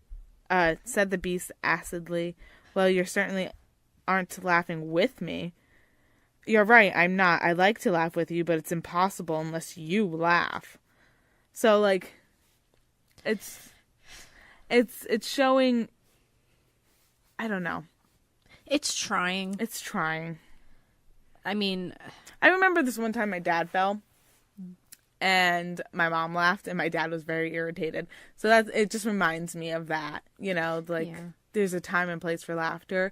the Beast acidly. Well, you certainly aren't laughing with me. You're right, I'm not. I like to laugh with you, but it's impossible unless you laugh. So, like, it's showing, I don't know. It's trying. I mean, I remember this one time my dad fell, and my mom laughed, and my dad was very irritated. So it just reminds me of that, there's a time and place for laughter.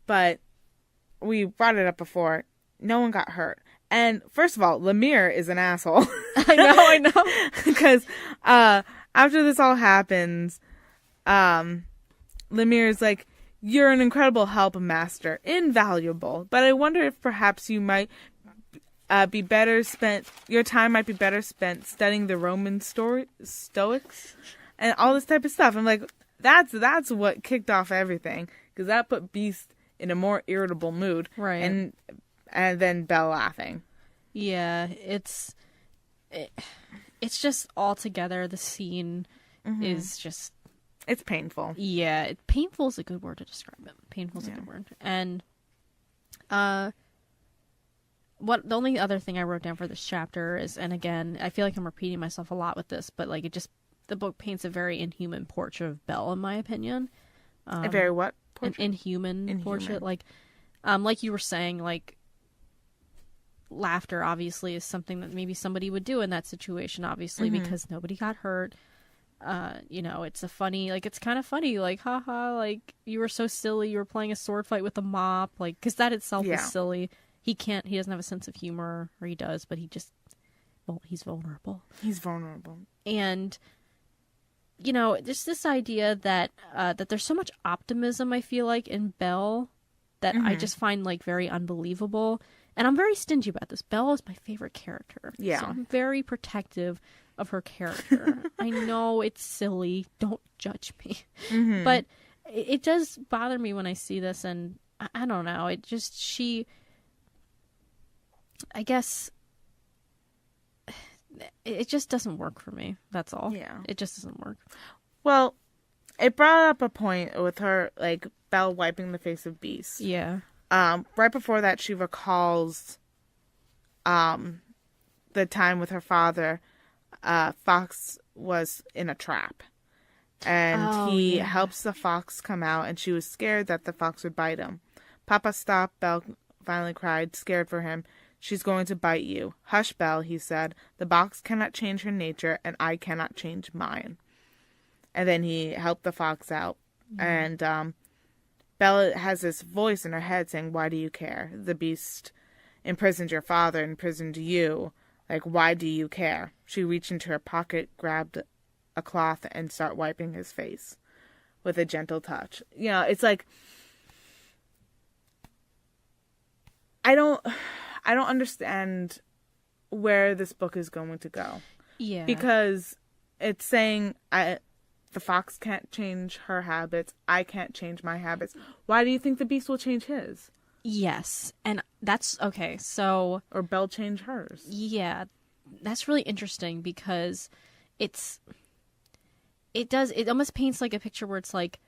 But we brought it up before. No one got hurt. And first of all, Lemire is an asshole. I know. Because after this all happens, Lemire is like, you're an incredible help, master, invaluable. But I wonder if perhaps you might your time might be better spent studying the Roman Stoics and all this type of stuff. I'm like, that's what kicked off everything, because that put Beast in a more irritable mood. Right. And then Belle laughing. Yeah, it's just all together. The scene is just... It's painful. Yeah, painful is a good word to describe it. Painful is a good word. And the only other thing I wrote down for this chapter is, and again, I feel like I'm repeating myself a lot with this, but like the book paints a very inhuman portrait of Belle, in my opinion. A very what portrait? An inhuman portrait. Like you were saying, like, laughter obviously is something that maybe somebody would do in that situation, obviously, because nobody got hurt. It's it's kind of funny, like, haha, like, you were so silly, you were playing a sword fight with a mop, like, because that itself is silly. He doesn't have a sense of humor, or he does, but he's vulnerable. He's vulnerable. And, just this idea that there's so much optimism, I feel like, in Belle, that I just find, like, very unbelievable. And I'm very stingy about this. Belle is my favorite character. Yeah. So I'm very protective of her character. I know it's silly. Don't judge me. But it does bother me when I see this, and I don't know. I guess it just doesn't work for me. That's all. Yeah. It just doesn't work. Well, it brought up a point with her, like, Belle wiping the face of Beast. Yeah. Right before that, she recalls the time with her father. Fox was in a trap, and he helps the fox come out, and she was scared that the fox would bite him. Papa stopped, Belle finally cried, scared for him. She's going to bite you. Hush, Belle, he said. The box cannot change her nature, and I cannot change mine. And then he helped the fox out, and Belle has this voice in her head saying, why do you care? The beast imprisoned your father, imprisoned you. Like, why do you care? She reached into her pocket, grabbed a cloth, and started wiping his face with a gentle touch. It's like, I don't understand where this book is going to go. Yeah. Because it's saying the fox can't change her habits. I can't change my habits. Why do you think the beast will change his? Yes. And that's okay. So, or Belle change hers. Yeah. That's really interesting, because it almost paints like a picture where it's like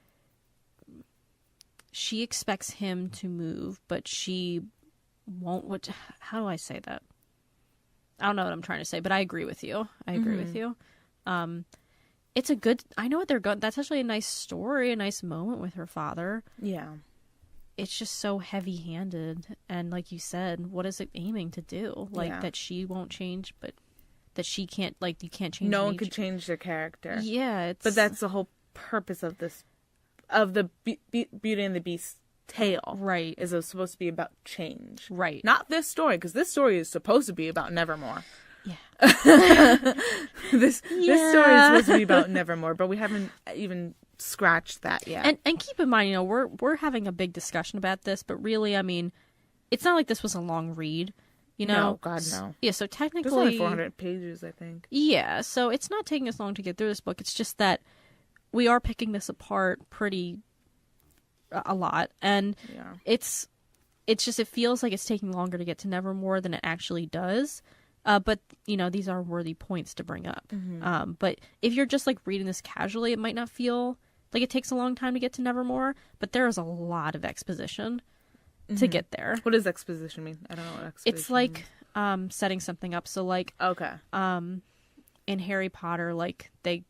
she expects him to move, but she won't. How do I say that? I don't know what I'm trying to say, but I agree with you. With you. It's a good, I know what they're going, that's actually a nice story, a nice moment with her father. Yeah. It's just so heavy-handed, and like you said, what is it aiming to do? Like, that she won't change, but that she can't, like, you can't change no one could change their character. Yeah, but that's the whole purpose of this, of the Beauty and the Beast tale. Right. Is it's supposed to be about change. Right. Not this story, because this story is supposed to be about Nevermore. Yeah. This story is supposed to be about Nevermore, but we haven't even scratched that yet. And keep in mind, we're having a big discussion about this, but really, I mean, it's not like this was a long read, No, God, no. Yeah, so technically... There's only 400 pages, I think. Yeah, so it's not taking us long to get through this book. It's just that we are picking this apart a lot, and it's just, it feels like it's taking longer to get to Nevermore than it actually does. But, these are worthy points to bring up. But if you're just, like, reading this casually, it might not feel like it takes a long time to get to Nevermore, but there is a lot of exposition to get there. What does exposition mean? I don't know what exposition It's like setting something up. So, like, okay. In Harry Potter, like, a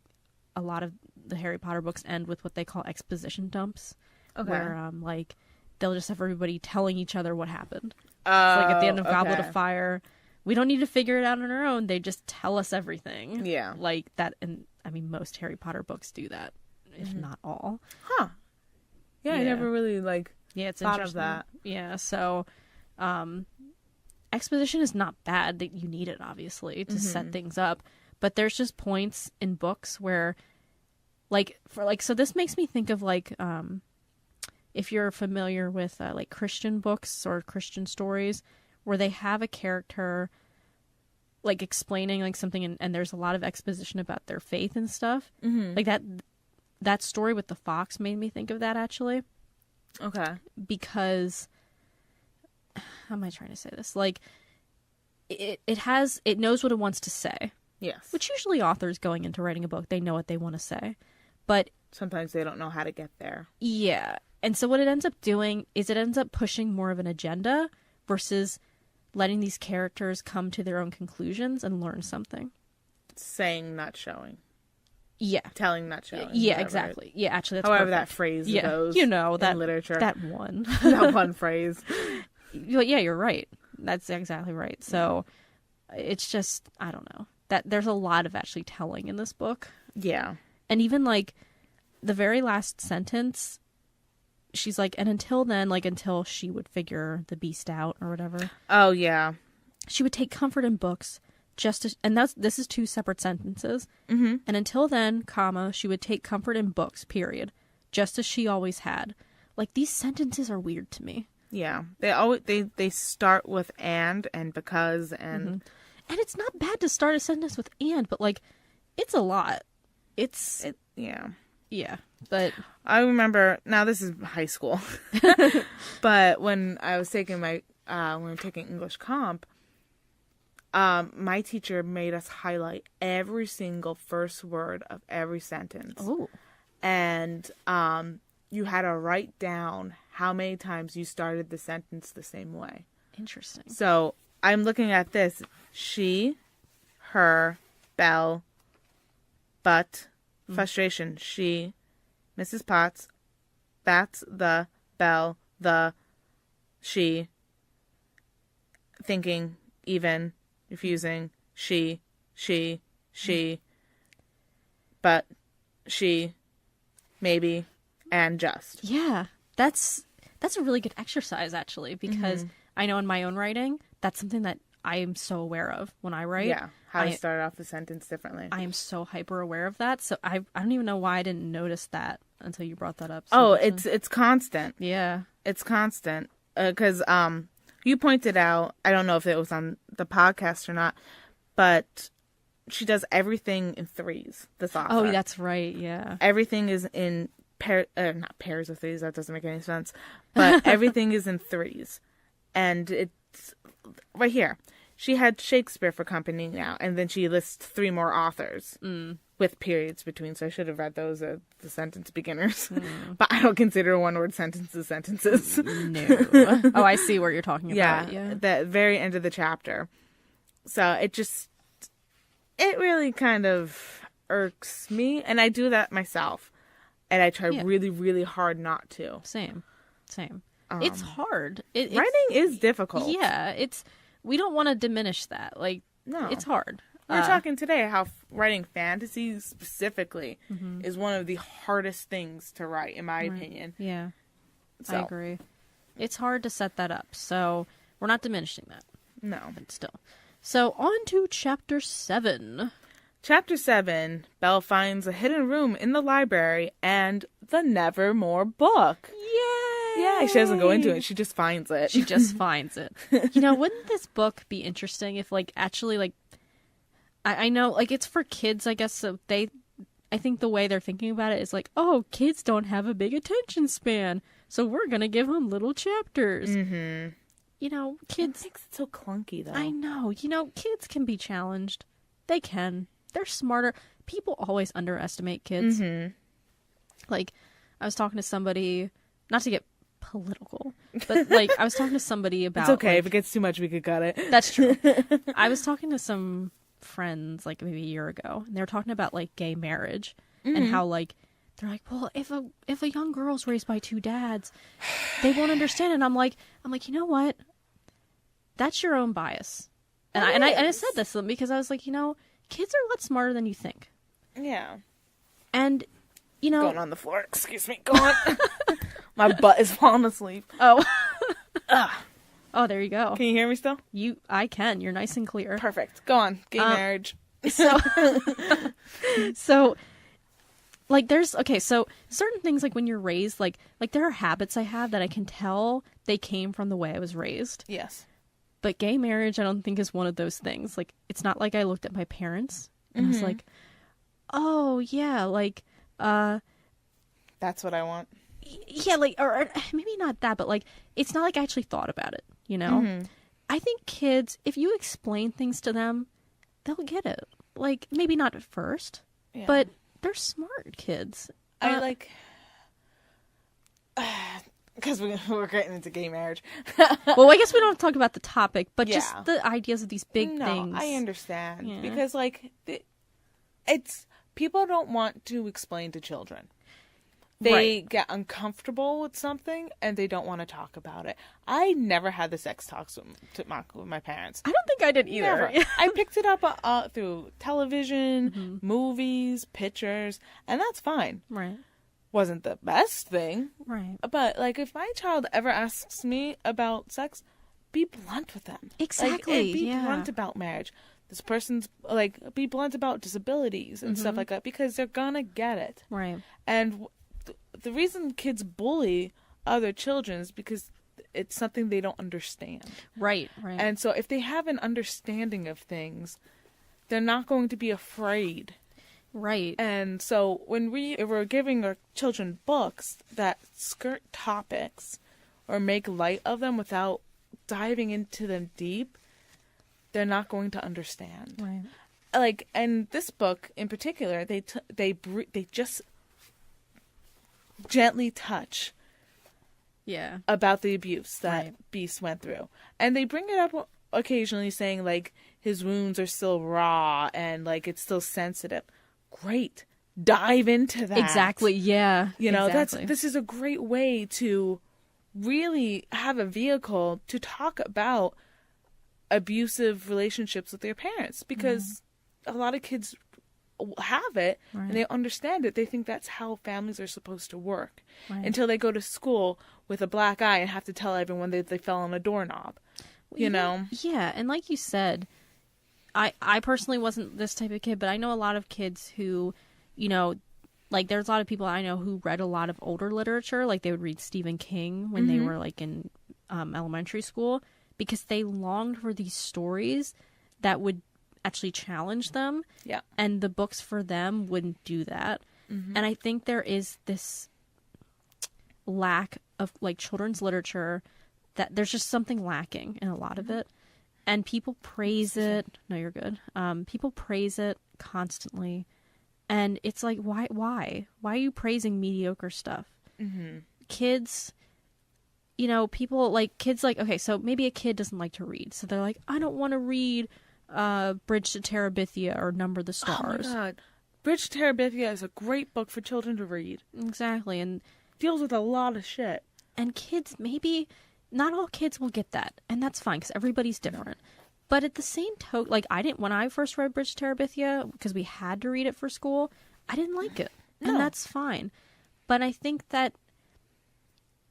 lot of the Harry Potter books end with what they call exposition dumps. Okay. Where, like, they'll just have everybody telling each other what happened. So, like, at the end of Goblet of Fire... We don't need to figure it out on our own. They just tell us everything. Yeah. Like that. And I mean, most Harry Potter books do that, if not all. Huh. Yeah, I never really, it's thought of that. Yeah. So, exposition is not bad. That you need it, obviously, to set things up. But there's just points in books where, So this makes me think of if you're familiar with like Christian books or Christian stories where they have a character like explaining like something and there's a lot of exposition about their faith and stuff. Mm-hmm. Like that story with the fox made me think of that actually. Okay. Because how am I trying to say this? Like it knows what it wants to say. Yes. Which usually authors going into writing a book, they know what they want to say. But sometimes they don't know how to get there. Yeah. And so what it ends up doing is it ends up pushing more of an agenda versus letting these characters come to their own conclusions and learn something. Saying, not showing. Yeah. Telling, not showing. Yeah, exactly. Yeah, actually, that's however perfect. That phrase goes you know, in literature. That one. That one phrase. Yeah, you're right. That's exactly right. So it's just, I don't know. That there's a lot of actually telling in this book. Yeah. And even like the very last sentence, she's like, and until then, like until she would figure the beast out or whatever. Oh, yeah. She would take comfort in books and this is 2 separate sentences. Mm-hmm. And until then, comma, she would take comfort in books, period. Just as she always had. Like these sentences are weird to me. Yeah. They start with and because and. Mm-hmm. And it's not bad to start a sentence with and, but like it's a lot. Yeah. Yeah, but I remember, now this is high school, but when I was taking when we were taking English comp, my teacher made us highlight every single first word of every sentence. Oh. And you had to write down how many times you started the sentence the same way. Interesting. So I'm looking at this. She, her, bell, but, frustration, she, Mrs. Potts, that's the, bell, the, she, thinking, even, refusing, she, but, she, maybe, and just. Yeah, that's a really good exercise actually, because I know in my own writing, that's something that I am so aware of when I write. Yeah, how to start off a sentence differently. I am so hyper aware of that. So I don't even know why I didn't notice that until you brought that up. So it's constant. Yeah. It's constant. Because you pointed out, I don't know if it was on the podcast or not, but she does everything in 3s, this author. Oh, that's right, yeah. Everything is in not pairs of 3s, that doesn't make any sense. But everything is in 3s. And it's right here. She had Shakespeare for company now, and then she lists 3 more authors with periods between. So I should have read those as the sentence beginners. But I don't consider one-word sentences. No. Oh, I see what you're talking about. Yeah, the very end of the chapter. So it really kind of irks me, and I do that myself, and I try really, really hard not to. Same. It's hard. Writing is difficult. Yeah, we don't want to diminish that. Like, no, it's hard. We were talking today how writing fantasy specifically is one of the hardest things to write, in my opinion. Yeah, so. I agree. It's hard to set that up, so we're not diminishing that. No. But still. So, on to Chapter 7. Chapter 7, Belle finds a hidden room in the library and the Nevermore book. Yay! Yeah, she doesn't go into it. She just finds it. She just finds it. You know, wouldn't this book be interesting if, like, actually, like, I know, like, it's for kids, I guess, so I think the way they're thinking about it is like, oh, kids don't have a big attention span, so we're gonna give them little chapters. Mm-hmm. You know, kids... It makes it so clunky, though. I know. You know, kids can be challenged. They can. They're smarter. People always underestimate kids. Mm-hmm. Like, I was talking to somebody, not to get political, but like I was talking to somebody about, it's okay, like, if it gets too much we could cut it. That's true. I was talking to some friends like maybe a year ago, and they were talking about like gay marriage and how like they're like, well, if a young girl's raised by 2 dads, they won't understand. And I'm like, you know what, that's your own bias. And I said this to them because I was like, you know, kids are a lot smarter than you think. Yeah. And you know, going on the floor, excuse me, go on. My butt is falling asleep. Oh. Oh, there you go. Can you hear me still? I can. You're nice and clear. Perfect. Go on. Gay marriage. So like there's so certain things, like when you're raised, like there are habits I have that I can tell they came from the way I was raised. Yes. But gay marriage, I don't think, is one of those things. Like, it's not like I looked at my parents and was like, oh yeah, like that's what I want. Yeah, like, or maybe not that, but like it's not like I actually thought about it, you know? I think kids, if you explain things to them, they'll get it. Like, maybe not at first, but they're smart kids. I like, because we're getting into gay marriage. Well, I guess we don't talk about the topic, but just the ideas of these big things. I understand. Because, like, it's, people don't want to explain to children. They get uncomfortable with something and they don't want to talk about it. I never had the sex talks with my parents. I don't think I did either. I picked it up through television, movies, pictures, and that's fine. Right. Wasn't the best thing. Right. But, like, if my child ever asks me about sex, be blunt with them. Exactly. Like, be blunt about marriage. This person's, like, be blunt about disabilities and stuff like that, because they're gonna get it. Right. And the reason kids bully other children is because it's something they don't understand. Right. And so if they have an understanding of things, they're not going to be afraid. Right. And so if we're giving our children books that skirt topics or make light of them without diving into them deep, they're not going to understand. Right. Like, and this book in particular, they just gently touch about the abuse that Beast went through. And they bring it up occasionally, saying, like, his wounds are still raw and, like, it's still sensitive. Great. Dive into that. Exactly, yeah. You know, exactly. this is a great way to really have a vehicle to talk about abusive relationships with their parents, because a lot of kids have it and they understand it. They think that's how families are supposed to work until they go to school with a black eye and have to tell everyone that they fell on a doorknob. You know? Yeah, and like you said, I personally wasn't this type of kid, but I know a lot of kids who, you know, like there's a lot of people I know who read a lot of older literature. Like they would read Stephen King when they were like in elementary school, because they longed for these stories that would actually challenge them. Yeah. And the books for them wouldn't do that. And I think there is this lack of like children's literature, that there's just something lacking in a lot of it. And people praise it. No, you're good. People praise it constantly. And it's like, why? Why are you praising mediocre stuff? Kids, you know, people like kids like, okay, so maybe a kid doesn't like to read. So they're like, I don't want to read Bridge to Terabithia or Number the Stars. Oh my God. Bridge to Terabithia is a great book for children to read. Exactly. And deals with a lot of shit. And kids, maybe not all kids will get that. And that's fine, because everybody's different. But at the same token, like when I first read Bridge to Terabithia, because we had to read it for school, I didn't like it. And that's fine. But I think that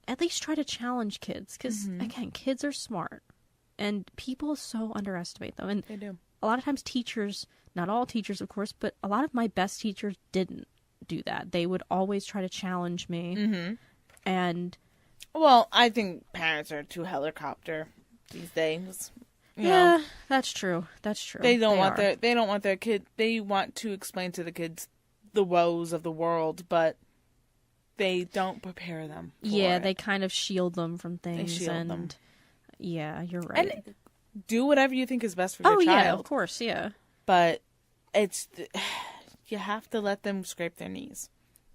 at least try to challenge kids, because again, kids are smart. And people so underestimate them. And they do. A lot of times teachers, not all teachers, of course, but a lot of my best teachers didn't do that. They would always try to challenge me. And well, I think parents are too helicopter these days. You yeah, know. That's true. That's true. They don't want their kid. They want to explain to the kids the woes of the world, but they don't prepare them for it. They kind of shield them from things. They shield them. Yeah, you're right. And do whatever you think is best for your child. Yeah, of course, yeah. But you have to let them scrape their knees.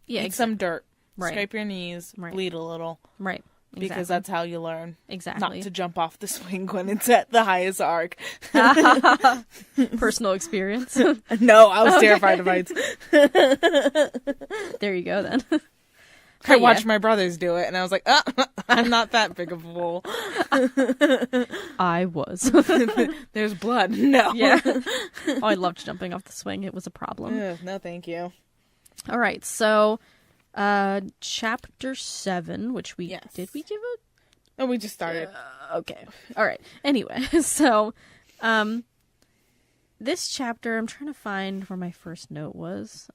Yeah, eat some dirt. Right. Scrape your knees. Right. Bleed a little. Right. Exactly. Because that's how you learn. Exactly. Not to jump off the swing when it's at the highest arc. Personal experience. No, I was terrified of heights. There you go then. I watched my brothers do it, and I was like, I'm not that big of a fool. I was. There's blood. No. Yeah. Oh, I loved jumping off the swing. It was a problem. No, thank you. All right, so chapter 7, which we... Yes. Did we give it? No, we just started. Okay. All right. Anyway, so this chapter, I'm trying to find where my first note was.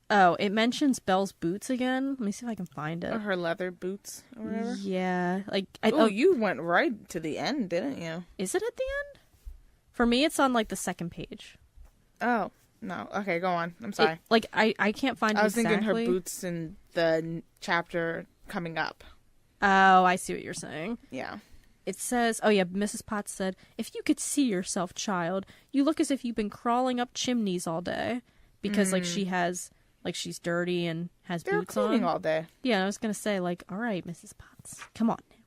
Oh, it mentions Belle's boots again. Let me see if I can find it. Or her leather boots or whatever. Yeah. Like, you went right to the end, didn't you? Is it at the end? For me, it's on, like, the second page. Oh, no. Okay, go on. I'm sorry. I can't find it I was exactly. thinking her boots in the chapter coming up. Oh, I see what you're saying. Yeah. It says, oh yeah, Mrs. Potts said, if you could see yourself, child, you look as if you've been crawling up chimneys all day. Because, like, she has, like, she's dirty and has boots on. They're cleaning all day. Yeah, I was going to say, like, all right, Mrs. Potts, come on now.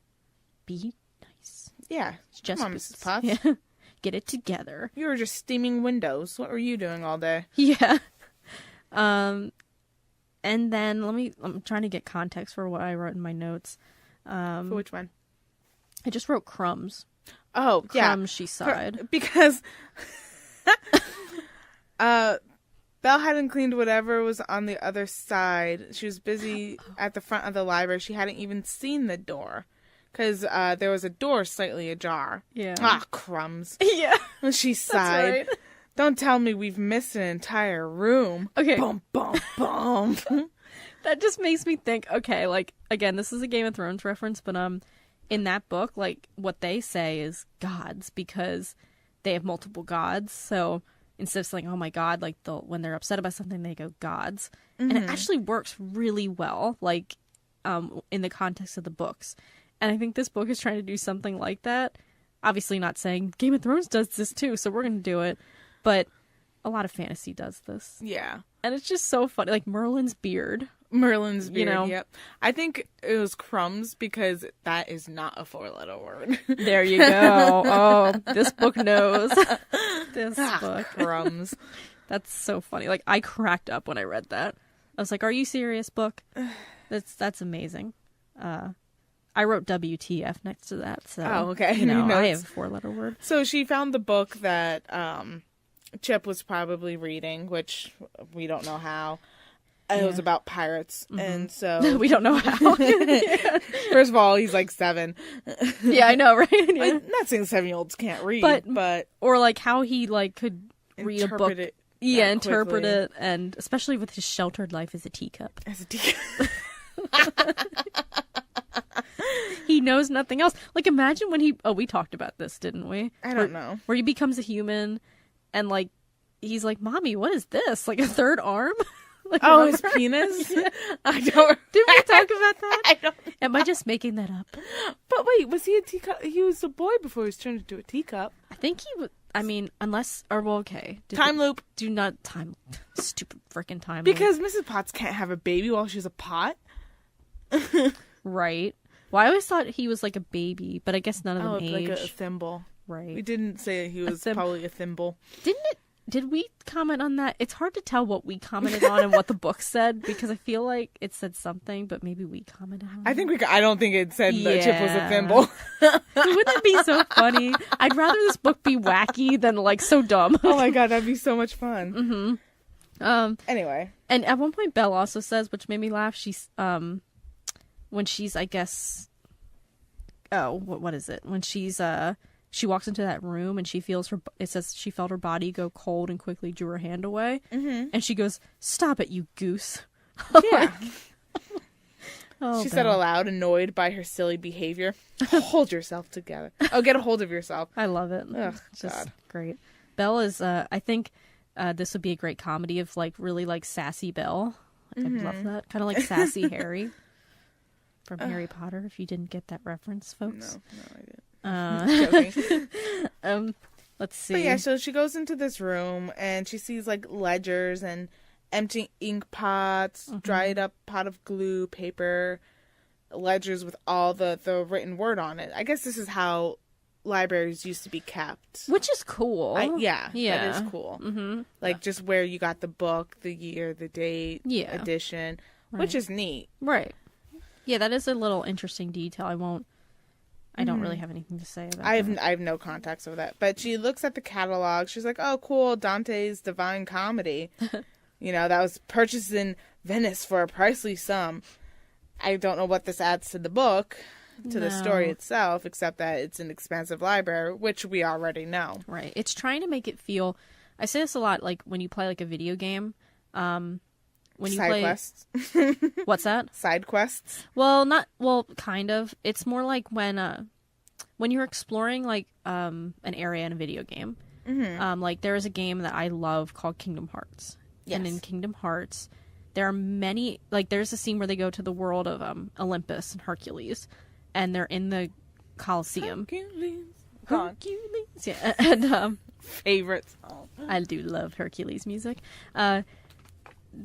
Be nice. Yeah. It's just come on, boots. Mrs. Potts. Yeah. Get it together. You were just steaming windows. What were you doing all day? Yeah. And then, I'm trying to get context for what I wrote in my notes. For which one? I just wrote crumbs. Oh, yeah. Crumbs, she sighed. Because Belle hadn't cleaned whatever was on the other side. She was busy at the front of the library. She hadn't even seen the door. Because there was a door slightly ajar. Yeah. Ah, crumbs. Yeah. And she sighed. Right. Don't tell me we've missed an entire room. Okay. Boom, boom, boom. That just makes me think, okay, like, again, this is a Game of Thrones reference, but in that book, like, what they say is gods, because they have multiple gods, so instead of saying, oh my god, like, when they're upset about something, they go gods. Mm-hmm. And it actually works really well, like, in the context of the books. And I think this book is trying to do something like that. Obviously not saying Game of Thrones does this too, so we're going to do it. But a lot of fantasy does this. Yeah. And it's just so funny. Like Merlin's beard. Yep. I think it was crumbs because that is not a 4-letter word. There you go. Oh, this book knows. This book. Crumbs. That's so funny. Like, I cracked up when I read that. I was like, are you serious, book? That's amazing. I wrote WTF next to that. So, oh, okay. I have a 4-letter word. So she found the book that Chip was probably reading, which we don't know how. It was about pirates, and so... we don't know how. First of all, he's like 7. Yeah, I know, right? Yeah. I'm not saying 7-year-olds can't read, but... Or, like, how he, like, could read a book. Interpret quickly. it, and especially with his sheltered life as a teacup. He knows nothing else. Like, imagine when we talked about this, didn't we? I don't know. Where he becomes a human, and, like, he's like, Mommy, what is this? Like, a third arm? Like, oh, his penis? Yeah. I don't... Did we talk about that? I don't... Am I just making that up? But wait, was he a teacup? He was a boy before he was turned into a teacup. I think he was... I mean, unless... Or, well, okay. Time loop. Do not... Stupid freaking time because loop. Mrs. Potts can't have a baby while she's a pot. Right. Well, I always thought he was like a baby, but I guess none of them age. Like a thimble. Right. We didn't say he was probably a thimble. Did we comment on that? It's hard to tell what we commented on and what the book said, because I feel like it said something, but maybe we commented on it. I don't think it said that Chip was a thimble. Wouldn't that be so funny? I'd rather this book be wacky than, like, so dumb. Oh my god, that'd be so much fun. Mm-hmm. Anyway. And at one point, Belle also says, which made me laugh, she's, when she's, I guess, what is it? When she's, she walks into that room and she feels it says she felt her body go cold and quickly drew her hand away. Mm-hmm. And she goes, "Stop it, you goose." Yeah. She said aloud, annoyed by her silly behavior. Hold yourself together. Oh, get a hold of yourself. I love it. Ugh, it's just God. great. Belle is, I think this would be a great comedy of, like, really, like, sassy Belle. Like, I love that. Kind of like sassy Harry from Harry Potter, if you didn't get that reference, folks. No, I didn't. Let's see. But yeah, so she goes into this room and she sees like ledgers and empty ink pots, dried up pot of glue, paper, ledgers with all the written word on it. I guess this is how libraries used to be kept. Which is cool. Yeah, that is cool. Mm-hmm. Like just where you got the book, the year, the date, edition, which is neat. Right. Yeah, that is a little interesting detail. I don't really have anything to say about that. I have no context over that. But she looks at the catalog. She's like, oh, cool, Dante's Divine Comedy. That was purchased in Venice for a pricely sum. I don't know what this adds to the book, to the story itself, except that it's an expensive library, which we already know. Right. It's trying to make it feel... I say this a lot, like, when you play, like, a video game, when you Side play quests. What's that? Side quests. Well, kind of. It's more like when you're exploring like an area in a video game. Mm-hmm. Like there is a game that I love called Kingdom Hearts. Yes. And in Kingdom Hearts, there are many, like there's a scene where they go to the world of Olympus and Hercules, and they're in the Colosseum. Hercules. Yeah. And favorite song. I do love Hercules music.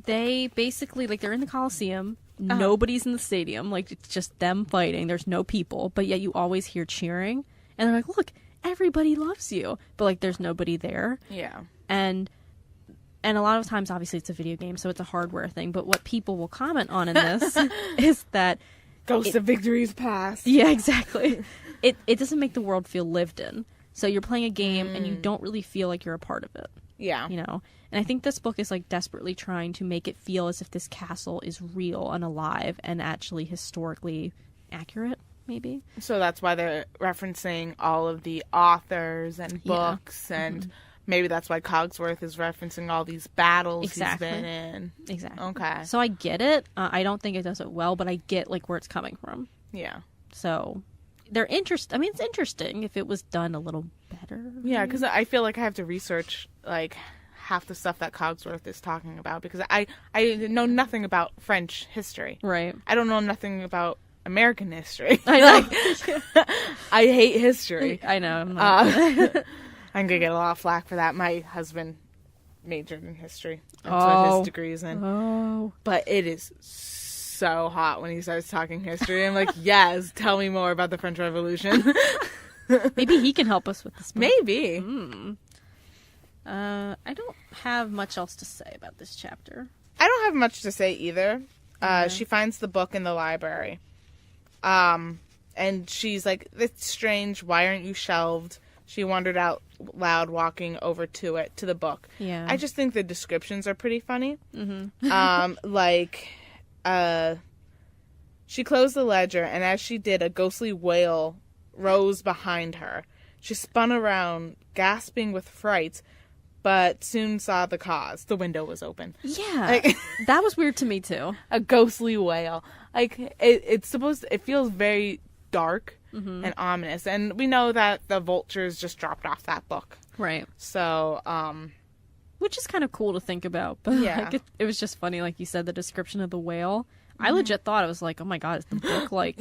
They basically, like, they're in the Colosseum. Nobody's in the stadium. Like, it's just them fighting. There's no people. But yet you always hear cheering. And they're like, look, everybody loves you. But, like, there's nobody there. Yeah. And a lot of times, obviously, it's a video game, so it's a hardware thing. But what people will comment on in this is that... Ghost of Victory's Past. Yeah, exactly. It doesn't make the world feel lived in. So you're playing a game, and you don't really feel like you're a part of it. Yeah. You know? And I think this book is like desperately trying to make it feel as if this castle is real and alive and actually historically accurate, maybe. So that's why they're referencing all of the authors and books, and maybe that's why Cogsworth is referencing all these battles he's been in. Exactly. Okay. So I get it. I don't think it does it well, but I get like where it's coming from. Yeah. So they're I mean, it's interesting if it was done a little better. Yeah, because I feel like I have to research like half the stuff that Cogsworth is talking about, because I know nothing about French history. Right. I don't know nothing about American history. I know. I hate history. I know. I'm gonna get a lot of flack for that. My husband majored in history. That's what his degree's in. Oh. But it is so hot when he starts talking history. I'm like, yes, tell me more about the French Revolution. Maybe he can help us with this book. Maybe. I don't have much else to say about this chapter. I don't have much to say either. She finds the book in the library. And she's like, it's strange. Why aren't you shelved? She wondered out loud, walking over to the book. Yeah. I just think the descriptions are pretty funny. She closed the ledger, and as she did, a ghostly wail rose behind her. She spun around, gasping with fright, but soon saw the cause. The window was open. Yeah. That was weird to me, too. A ghostly wail. Like, it feels very dark and ominous. And we know that the vultures just dropped off that book. Right. So, which is kind of cool to think about. But yeah. like, it was just funny, like you said, the description of the whale. I legit thought, it was like, oh my god, is the book, like,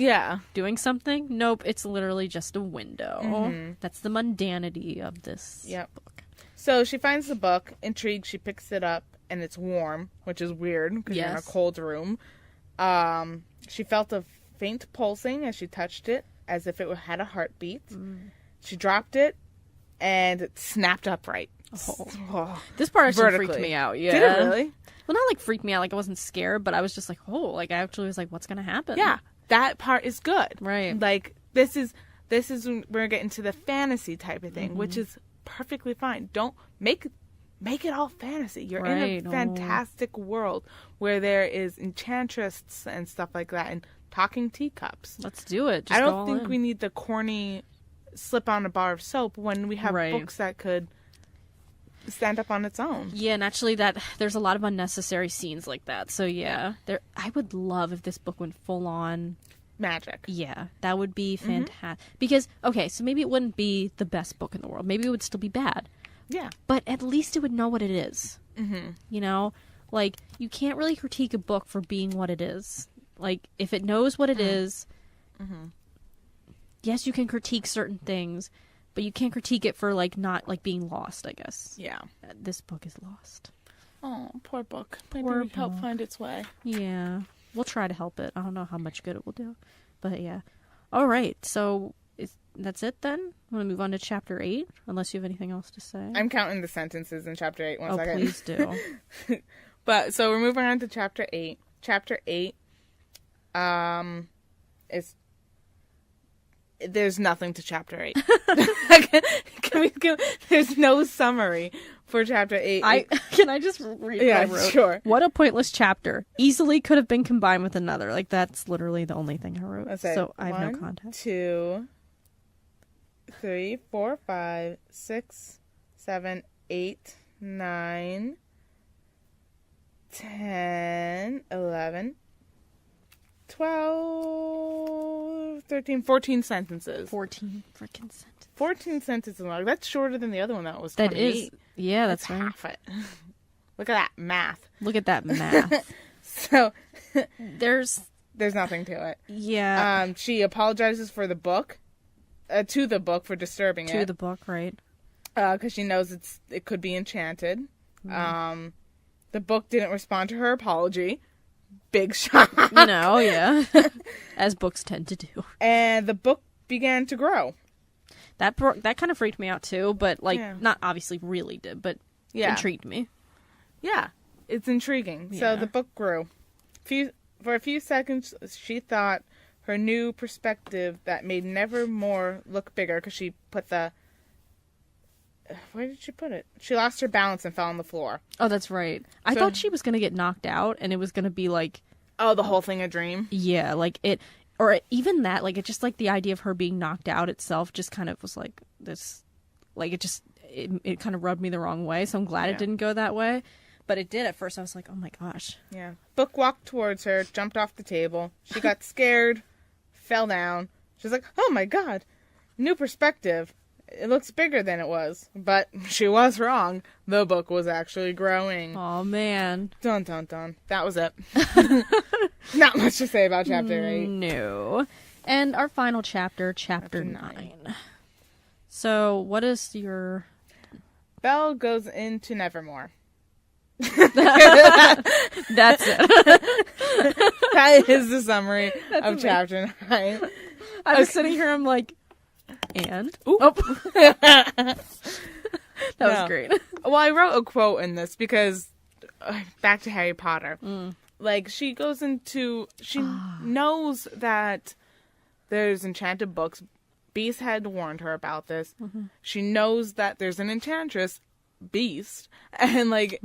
doing something? Nope, it's literally just a window. That's the mundanity of this book. So she finds the book. Intrigued, she picks it up, and it's warm, which is weird, because you're in a cold room. She felt a faint pulsing as she touched it, as if it had a heartbeat. She dropped it, and it snapped upright. This part actually freaked me out. Yeah. Did it really? Well, not like freaked me out, like I wasn't scared, but I was just like, oh, like I actually was like, what's gonna happen? Yeah, that part is good. Right. Like, this is when we're getting to the fantasy type of thing, which is perfectly fine. Don't make it all fantasy. You're in a fantastic world where there is enchantress and stuff like that, and talking teacups. Let's do it. Just I don't think we need the corny slip on a bar of soap when we have books that could stand up on its own. Yeah, and actually there's a lot of unnecessary scenes like that. So I would love if this book went full on magic. Yeah, that would be fantastic. Because, okay, so maybe it wouldn't be the best book in the world. Maybe it would still be bad. Yeah. But at least it would know what it is. You know? Like, you can't really critique a book for being what it is. Like, if it knows what it is, yes, you can critique certain things, but you can't critique it for, like, not, like, being lost, I guess. Yeah. This book is lost. Oh, poor book. Maybe we help find its way. Yeah. We'll try to help it. I don't know how much good it will do. But, yeah. All right. So, that's it, then? Want to move on to Chapter 8? Unless you have anything else to say. I'm counting the sentences in Chapter 8. One second. Please do. But, so we're moving on to Chapter 8. Chapter 8, is... There's nothing to Chapter 8. There's no summary for Chapter 8. Can I just read what I wrote? Sure. What a pointless chapter. Easily could have been combined with another. Like, that's literally the only thing I wrote. So I have no context. 1, 2, 3, 4, 5, 6, 7, 8, 9, 10, 11, 12, 13, 14 sentences. 14 freaking sentences. 14 sentences long. That's shorter than the other one that was 28. That is. Yeah, that's right. Half it. Look at that math. Look at that math. So, there's nothing to it. Yeah. She apologizes for the book, to the book for disturbing it. To the book, right. Because she knows it could be enchanted. The book didn't respond to her apology. Big shock. Yeah. As books tend to do. And the book began to grow. That kind of freaked me out too, but not obviously really did, but intrigued me. Yeah, it's intriguing. Yeah. So the book grew. For a few seconds, she thought her new perspective that made Nevermore look bigger, because she put the... Where did she put it? She lost her balance and fell on the floor. Oh, that's right. I thought she was going to get knocked out, and it was going to be like... Oh, the whole thing a dream? Yeah, like it... Or even that, like, it just, like, the idea of her being knocked out itself just kind of was, like, this... Like, it kind of rubbed me the wrong way, so I'm glad it didn't go that way. But it did at first. I was like, oh, my gosh. Yeah. Book walked towards her, jumped off the table. She got scared, fell down. She's like, oh, my God. New perspective. It looks bigger than it was. But she was wrong. The book was actually growing. Oh, man. Dun, dun, dun. That was it. Not much to say about chapter 8. No. And our final chapter, chapter 9. So, what is your... Belle goes into Nevermore. That's it. That is the summary of chapter 9. I was sitting here, I'm like, and? Ooh. Oh. That was great. Well, I wrote a quote in this because, back to Harry Potter. Like, she goes into... She knows that there's enchanted books. Beast had warned her about this. She knows that there's an enchantress, Beast, and, like,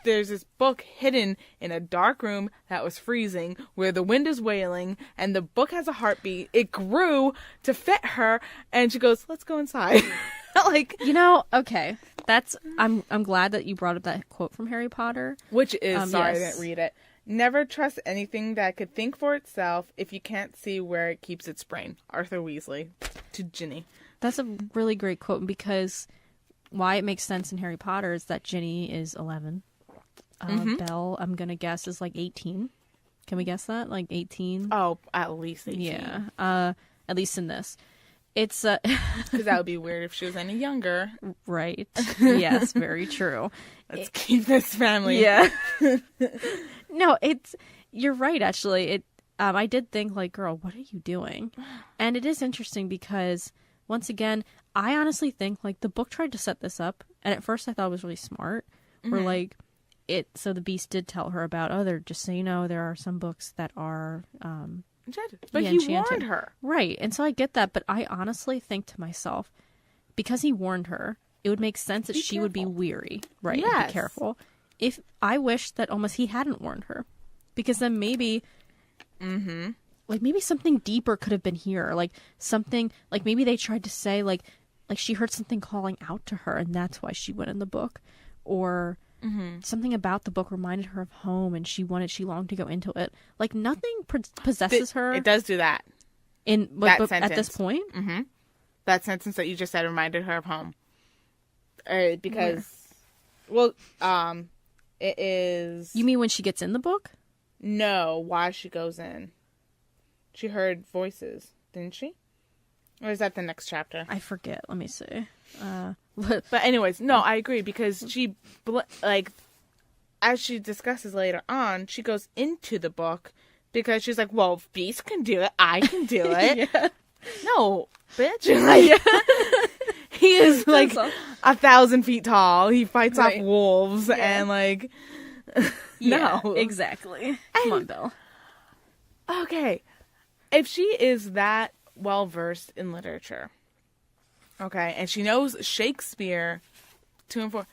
there's this book hidden in a dark room that was freezing, where the wind is wailing, and the book has a heartbeat. It grew to fit her, and she goes, let's go inside. Like... okay. I'm glad that you brought up that quote from Harry Potter. Which is, sorry, yes. I didn't read it. Never trust anything that could think for itself if you can't see where it keeps its brain. Arthur Weasley to Ginny. That's a really great quote, because why it makes sense in Harry Potter is that Ginny is 11. Belle, I'm going to guess, is like 18. Can we guess that? Like 18? Oh, at least 18. Yeah. At least in this. It's... Because that would be weird if she was any younger. Right. Yes, very true. Let's keep this family. Yeah. No, you're right, actually. I did think, like, girl, what are you doing? And it is interesting because, once again, I honestly think, like, the book tried to set this up, and at first I thought it was really smart, where, like, so the Beast did tell her about, just so you know, there are some books that are, enchanted. But he warned her. Right, and so I get that, but I honestly think to myself, because he warned her, it would make sense that she would be weary, right? Yes. And be careful. If I wish that almost he hadn't warned her, because then maybe, like maybe something deeper could have been here, like something, like maybe they tried to say like she heard something calling out to her, and that's why she went in the book, or something about the book reminded her of home, and she longed to go into it. Like nothing possesses her. It does do that. But at this point, that sentence that you just said reminded her of home. Because, well, it is... You mean when she gets in the book? No, why she goes in. She heard voices, didn't she? Or is that the next chapter? I forget. Let me see. But anyways, no, I agree, because she, like, as she discusses later on, she goes into the book because she's like, well, if Beast can do it, I can do it. Yeah. No, bitch. Like, he is, like, 1,000 feet tall. He fights off wolves, and, like, no. Exactly. Come on, Belle. Okay. If she is that well-versed in literature, okay, and she knows Shakespeare 2 and 4,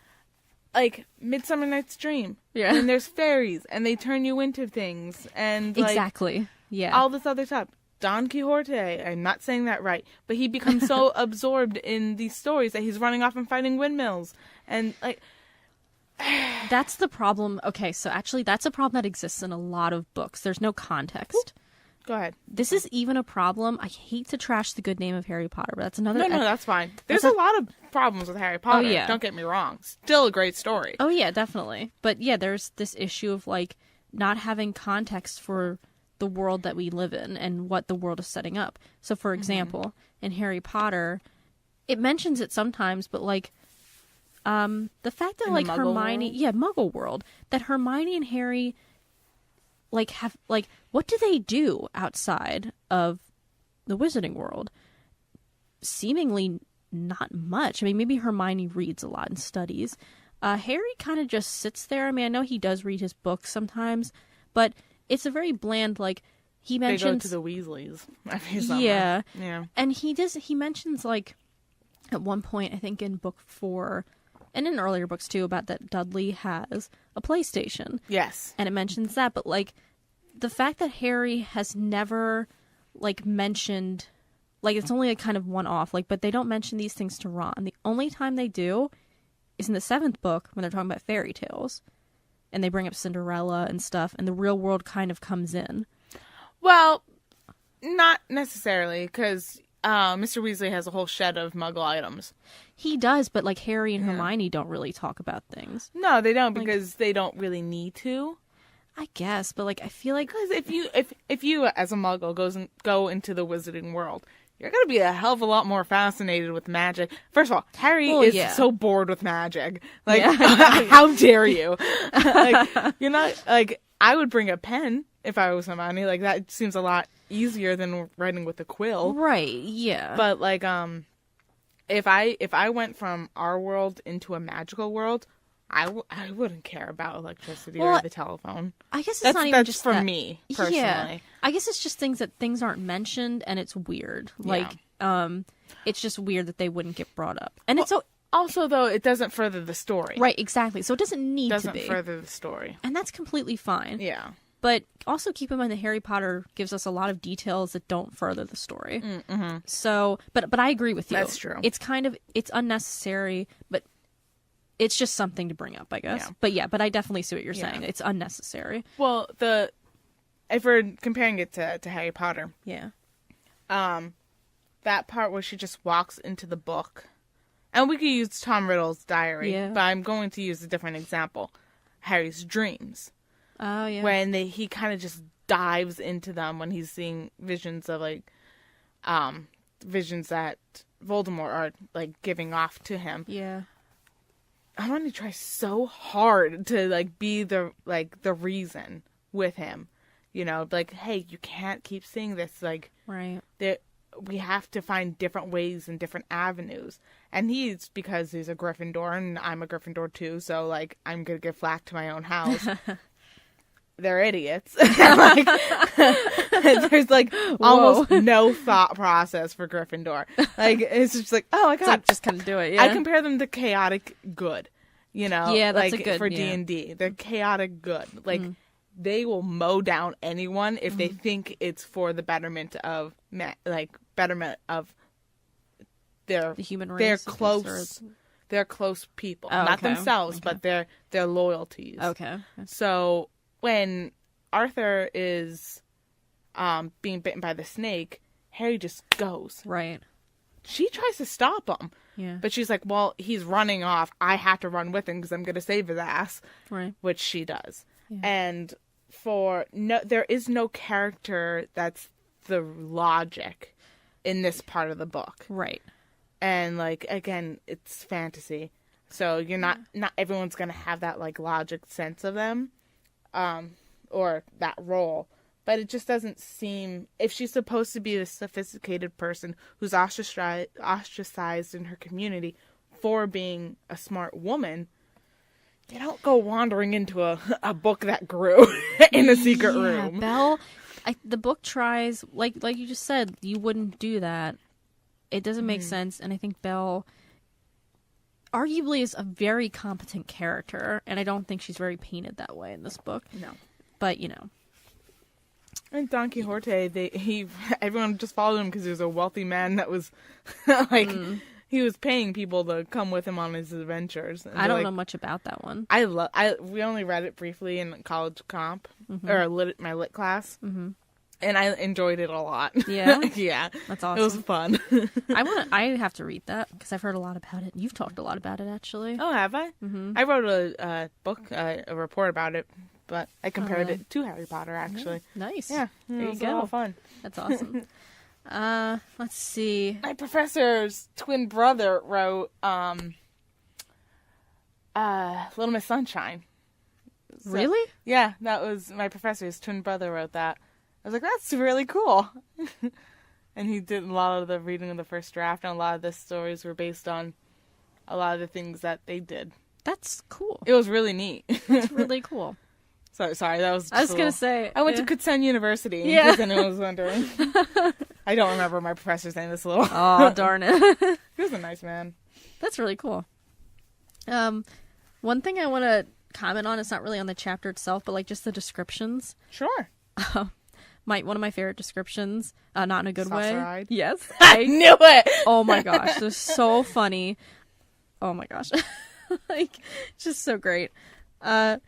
like, Midsummer Night's Dream. Yeah. And there's fairies, and they turn you into things, and, like... Exactly. Yeah. All this other stuff. Don Quixote, I'm not saying that right, but he becomes so absorbed in these stories that he's running off and fighting windmills. And, like, That's the problem. Okay, so actually that's a problem that exists in a lot of books. There's no context. Go ahead. This is even a problem. I hate to trash the good name of Harry Potter, but that's another... No, that's fine. There's a lot of problems with Harry Potter. yeah. Don't get me wrong. Still a great story. Oh, yeah, definitely. But yeah, there's this issue of, like, not having context for the world that we live in and what the world is setting up. So, for example, in Harry Potter, it mentions it sometimes, but, like, the fact that, like, Hermione... World? Yeah, Muggle world. That Hermione and Harry... like, have, like, what do they do outside of the wizarding world? Seemingly not much. I mean, maybe Hermione reads a lot and studies. Harry kind of just sits there. I mean, I know he does read his books sometimes, but it's a very bland, like, he mentions... They go to the Weasleys. Yeah. Yeah. And he mentions, like, at one point, I think in book 4, and in earlier books too, about that Dudley has a PlayStation. Yes. And it mentions that, but, like, the fact that Harry has never, like, mentioned, like, it's only a kind of one-off, like, but they don't mention these things to Ron. The only time they do is in the 7th book when they're talking about fairy tales. And they bring up Cinderella and stuff, and the real world kind of comes in. Well, not necessarily, because Mr. Weasley has a whole shed of Muggle items. He does, but, like, Harry and Hermione don't really talk about things. No, they don't, because they don't really need to. I guess, but, like, I feel like... Because if you as a Muggle go into the wizarding world, you're going to be a hell of a lot more fascinated with magic. First of all, Harry is so bored with magic. Like, how dare you? Like, you're not, like, I would bring a pen if I was Hermione. Like, that seems a lot easier than writing with a quill. Right, yeah. But, like, if I went from our world into a magical world, I wouldn't care about electricity or the telephone. I guess it's not even just for me, personally. Yeah. I guess it's just things aren't mentioned, and it's weird. Like, it's just weird that they wouldn't get brought up. And it's so... Also, though, it doesn't further the story. Right, exactly. So it doesn't need to be. Doesn't further the story. And that's completely fine. Yeah. But also keep in mind that Harry Potter gives us a lot of details that don't further the story. Mm-hmm. So, but I agree with you. That's true. It's unnecessary, but it's just something to bring up, I guess. Yeah. But I definitely see what you're saying. It's unnecessary. Well, if we're comparing it to Harry Potter. Yeah. That part where she just walks into the book. And we could use Tom Riddle's diary. Yeah. But I'm going to use a different example. Harry's dreams. Oh, yeah. When he kind of just dives into them when he's seeing visions of, like, visions that Voldemort are, like, giving off to him. Yeah. Hermione tries so hard to, like, be the reason with him. You know, like, hey, you can't keep seeing this. Like, right. We have to find different ways and different avenues. And because he's a Gryffindor and I'm a Gryffindor too, so, like, I'm going to give flack to my own house. They're idiots. Like, there's, like, almost no thought process for Gryffindor. Like, it's just like, oh my god. So just kind of do it, yeah. I compare them to chaotic good, you know? Yeah, that's like, a good, for D&D. They're chaotic good. Like, they will mow down anyone if they think it's for the betterment of, the human race. They're close people. Oh, not themselves, but their loyalties. Okay. So when Arthur is being bitten by the snake, Harry just goes. Right. She tries to stop him. Yeah. But she's like, well, he's running off. I have to run with him because I'm going to save his ass. Right. Which she does. Yeah. And there is no character that's the logic in this part of the book. Right. And, like, again, it's fantasy. So you're not everyone's going to have that, like, logic sense of them. Or that role. But it just doesn't seem... If she's supposed to be a sophisticated person who's ostracized in her community for being a smart woman, you don't go wandering into a book that grew in a secret room. Belle, the book tries... Like you just said, you wouldn't do that. It doesn't make sense. And I think Belle arguably is a very competent character. And I don't think she's very painted that way in this book. No. But, you know... And Don Quixote, everyone just followed him because he was a wealthy man that was, like, he was paying people to come with him on his adventures. I don't know much about that one. We only read it briefly in college comp or my lit class, and I enjoyed it a lot. Yeah, yeah, that's awesome. It was fun. I have to read that because I've heard a lot about it. You've talked a lot about it, actually. Oh, have I? Mm-hmm. I wrote a book, a report about it, but I compared it to Harry Potter. Actually, nice. Yeah, there you go. A lot of fun. That's awesome. Let's see. My professor's twin brother wrote Little Miss Sunshine. So, really? Yeah, that was my professor's twin brother wrote that. I was like, that's really cool. And he did a lot of the reading of the first draft, and a lot of the stories were based on a lot of the things that they did. That's cool. It was really neat. It's really cool. Sorry, that was just I was going to say. I went to Kutzen University. Yeah. In case anyone was wondering. I don't remember my professor's name this little. Oh, darn it. He was a nice man. That's really cool. One thing I want to comment on, it's not really on the chapter itself, but like just the descriptions. Sure. One of my favorite descriptions, not in a good way. Saucer-eyed? Yes. I knew it! Oh my gosh, they're so funny. Oh my gosh. Like, just so great. And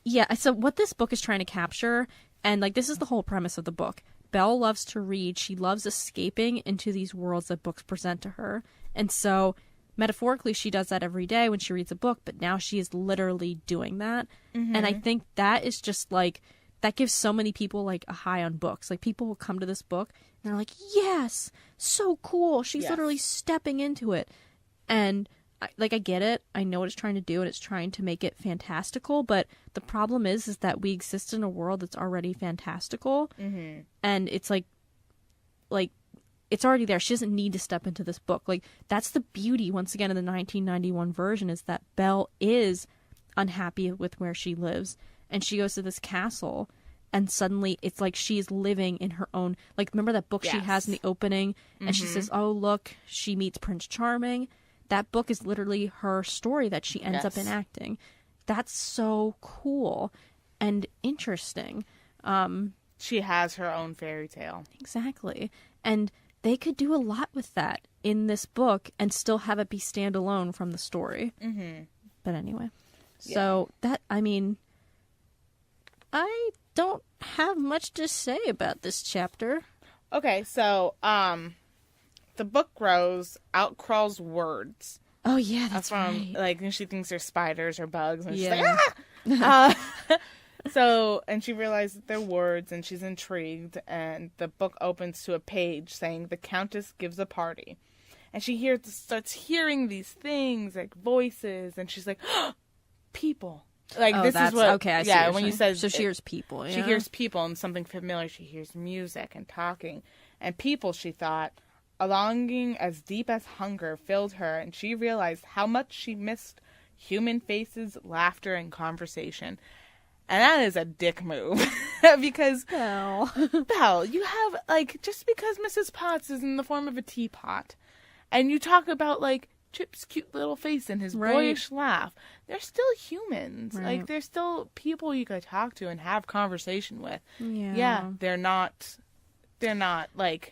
yeah, so what this book is trying to capture, and like this is the whole premise of the book. Belle loves to read. She loves escaping into these worlds that books present to her. And so metaphorically, she does that every day when she reads a book, but now she is literally doing that. Mm-hmm. And I think that is just like, that gives so many people like a high on books. Like people will come to this book and they're like, yes, so cool. She's literally stepping into it. And I get it. I know what it's trying to do, and it's trying to make it fantastical. But the problem is that we exist in a world that's already fantastical, and it's like it's already there. She doesn't need to step into this book. Like that's the beauty. Once again, in the 1991 version, is that Belle is unhappy with where she lives, and she goes to this castle, and suddenly it's like she's living in her own. Like remember that book she has in the opening, and she says, "Oh look, she meets Prince Charming." That book is literally her story that she ends up enacting. That's so cool and interesting. She has her own fairy tale. Exactly. And they could do a lot with that in this book and still have it be standalone from the story. Mm-hmm. But anyway. So that, I mean, I don't have much to say about this chapter. Okay, so, the book outcrawls words. Oh, yeah, that's from, right. Like, and she thinks they're spiders or bugs, and she's like, ah! So, and she realizes that they're words, and she's intrigued, and the book opens to a page saying, "The Countess gives a party." And she starts hearing these things, like voices, and she's like, people. Like, this is what... Okay, I see yeah, when you said... So she hears people, She hears people and something familiar. She hears music and talking. And people, she thought... A longing as deep as hunger filled her, and she realized how much she missed human faces, laughter, and conversation. And that is a dick move. Because, Belle, you have, like, just because Mrs. Potts is in the form of a teapot, and you talk about, like, Chip's cute little face and his boyish laugh, they're still humans. Right. Like, they're still people you could talk to and have conversation with. Yeah, they're not, like...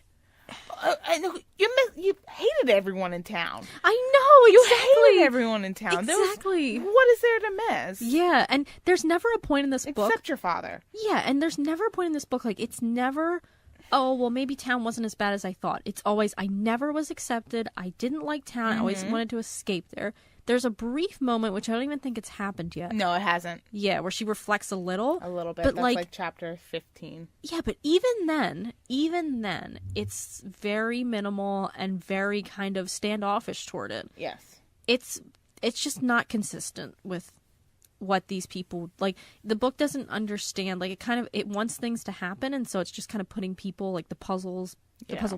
you hated everyone in town. I know, exactly. You hated everyone in town. Exactly. What is there to miss? Yeah, and there's never a point in this book... Except your father. Yeah, and there's never a point in this book, like, it's never... Oh, well, maybe town wasn't as bad as I thought. It's always, I never was accepted. I didn't like town. I always wanted to escape there. There's a brief moment, which I don't even think it's happened yet. No, it hasn't. Yeah, where she reflects a little. A little bit. But that's like chapter 15. Yeah, but even then, it's very minimal and very kind of standoffish toward it. Yes. It's just not consistent with what these people, like, the book doesn't understand, like, it wants things to happen, and so it's just kind of putting people, like, the puzzle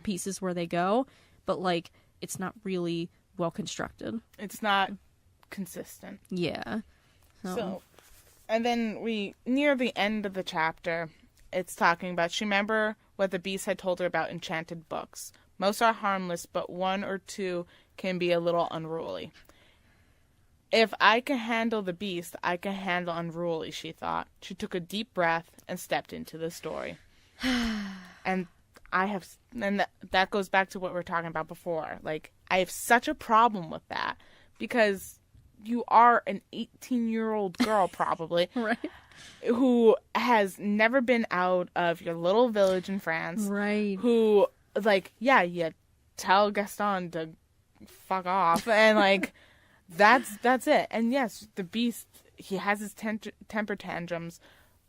pieces where they go, but, like, it's not really well constructed. It's not consistent. Yeah. So, and then near the end of the chapter, it's talking about, she remember what the beast had told her about enchanted books. Most are harmless, but one or two can be a little unruly. If I can handle the beast, I can handle unruly, she thought. She took a deep breath and stepped into the story. And that goes back to what we were talking about before. Like, I have such a problem with that because you are an 18-year-old girl probably. Right. Who has never been out of your little village in France. Right. Who, like, yeah, you tell Gaston to fuck off. And, like, that's it. And, yes, the Beast, he has his temper tantrums.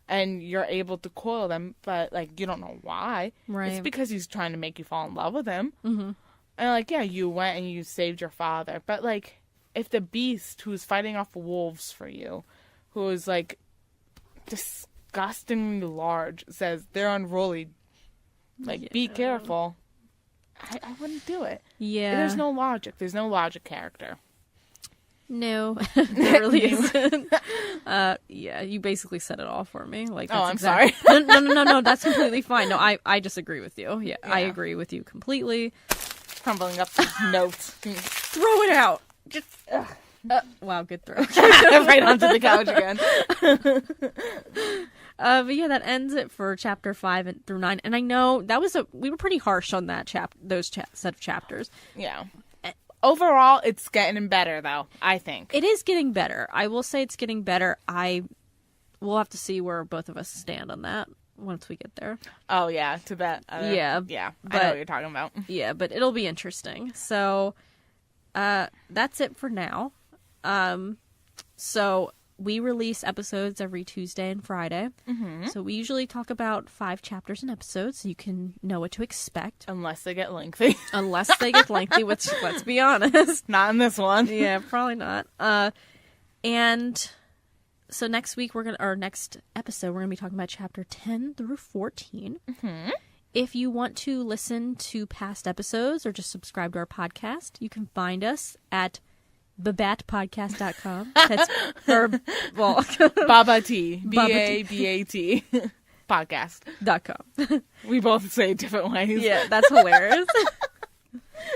And you're able to coil them. But, like, you don't know why. Right. It's because he's trying to make you fall in love with him. Mm-hmm. And, like, yeah, you went and you saved your father. But, like, if the Beast, who's fighting off wolves for you, who is, like, disgustingly large, says they're unruly, like, be careful, I wouldn't do it. Yeah. There's no logic. There's no logic character. No, there really isn't. Yeah, you basically said it all for me. Like, that's I'm sorry. No, that's completely fine. No, I disagree with you. Yeah, I agree with you completely. Crumbling up these notes. Throw it out. Just, wow, good throw. Right onto the couch again. But yeah, that ends it for chapter 5 through 9. And I know that we were pretty harsh on that set of chapters. Yeah. Overall, it's getting better, though, I think. It is getting better. I will say it's getting better. We'll have to see where both of us stand on that once we get there. Oh, yeah, to that. Yeah. Yeah, but, I know what you're talking about. Yeah, but it'll be interesting. So, that's it for now. So we release episodes every Tuesday and Friday. Mm-hmm. So we usually talk about 5 chapters an episode, so you can know what to expect. Unless they get lengthy. Which, let's be honest. Not in this one. Yeah, probably not. And so next week, next episode, we're going to be talking about chapter 10 through 14. Mm-hmm. If you want to listen to past episodes or just subscribe to our podcast, you can find us at BaBaTpodcast.com. That's BaBaT. BaBaT. Podcast.com. We both say it different ways. Yeah, that's hilarious.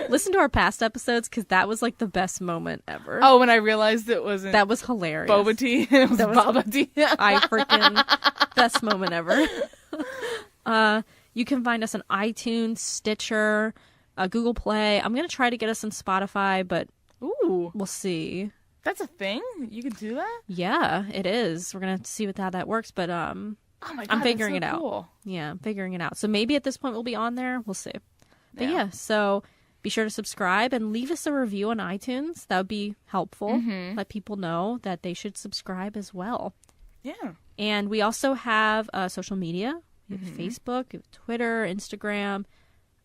Listen to our past episodes because that was like the best moment ever. Oh, when I realized it wasn't. That was hilarious. Boba tea. It was BaBaT. I freaking best moment ever. You can find us on iTunes, Stitcher, Google Play. I'm gonna try to get us on Spotify, but ooh, we'll see. That's a thing? You can do that? Yeah, it is. We're gonna see how that works, but oh my God, I'm figuring it cool. out. Yeah, I'm figuring it out. So maybe at this point we'll be on there. We'll see. But yeah, so be sure to subscribe and leave us a review on iTunes. That would be helpful. Mm-hmm. Let people know that they should subscribe as well. Yeah. And we also have social media. We have Facebook, we have Twitter, Instagram,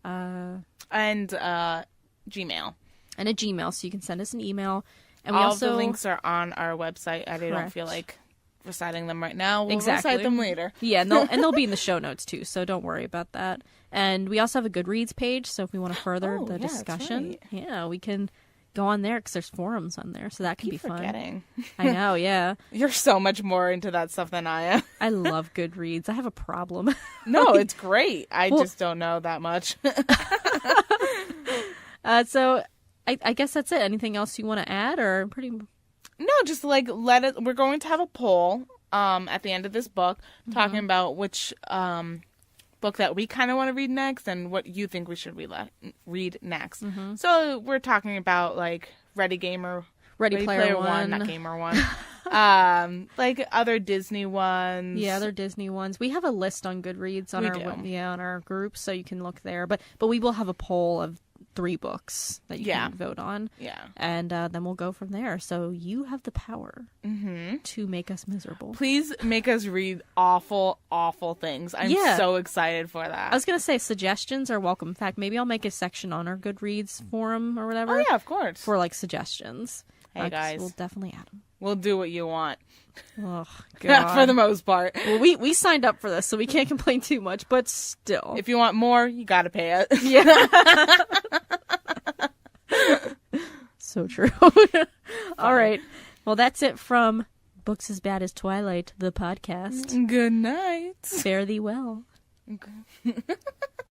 and Gmail. And a Gmail, so you can send us an email. And all the links are on our website. I don't feel like reciting them right now. We'll recite them later. Yeah, and they'll be in the show notes too, so don't worry about that. And we also have a Goodreads page, so if we want to further the discussion, we can go on there because there's forums on there, so that can be fun. Forgetting. I know, yeah. You're so much more into that stuff than I am. I love Goodreads. I have a problem. No, it's great. I just don't know that much. So I guess that's it. Anything else you want to add, or pretty? No, just like we're going to have a poll at the end of this book talking about which book that we kind of want to read next and what you think we should read next. Mm-hmm. So we're talking about like Ready Player One, not Gamer One. Like other Disney ones. Yeah, other Disney ones. We have a list on Goodreads on our group, so you can look there. But we will have a poll of 3 books that you can vote on. Yeah. And then we'll go from there. So you have the power to make us miserable. Please make us read awful, awful things. I'm so excited for that. I was going to say suggestions are welcome. In fact, maybe I'll make a section on our Goodreads forum or whatever. Oh, yeah, of course. For like suggestions. Hey, guys. We'll definitely add them. We'll do what you want. Oh, God. For the most part. Well, we signed up for this, so we can't complain too much, but still. If you want more, you gotta pay it. Yeah. So true. All right. Well, that's it from Books as Bad as Twilight, the podcast. Good night. Fare thee well. Okay.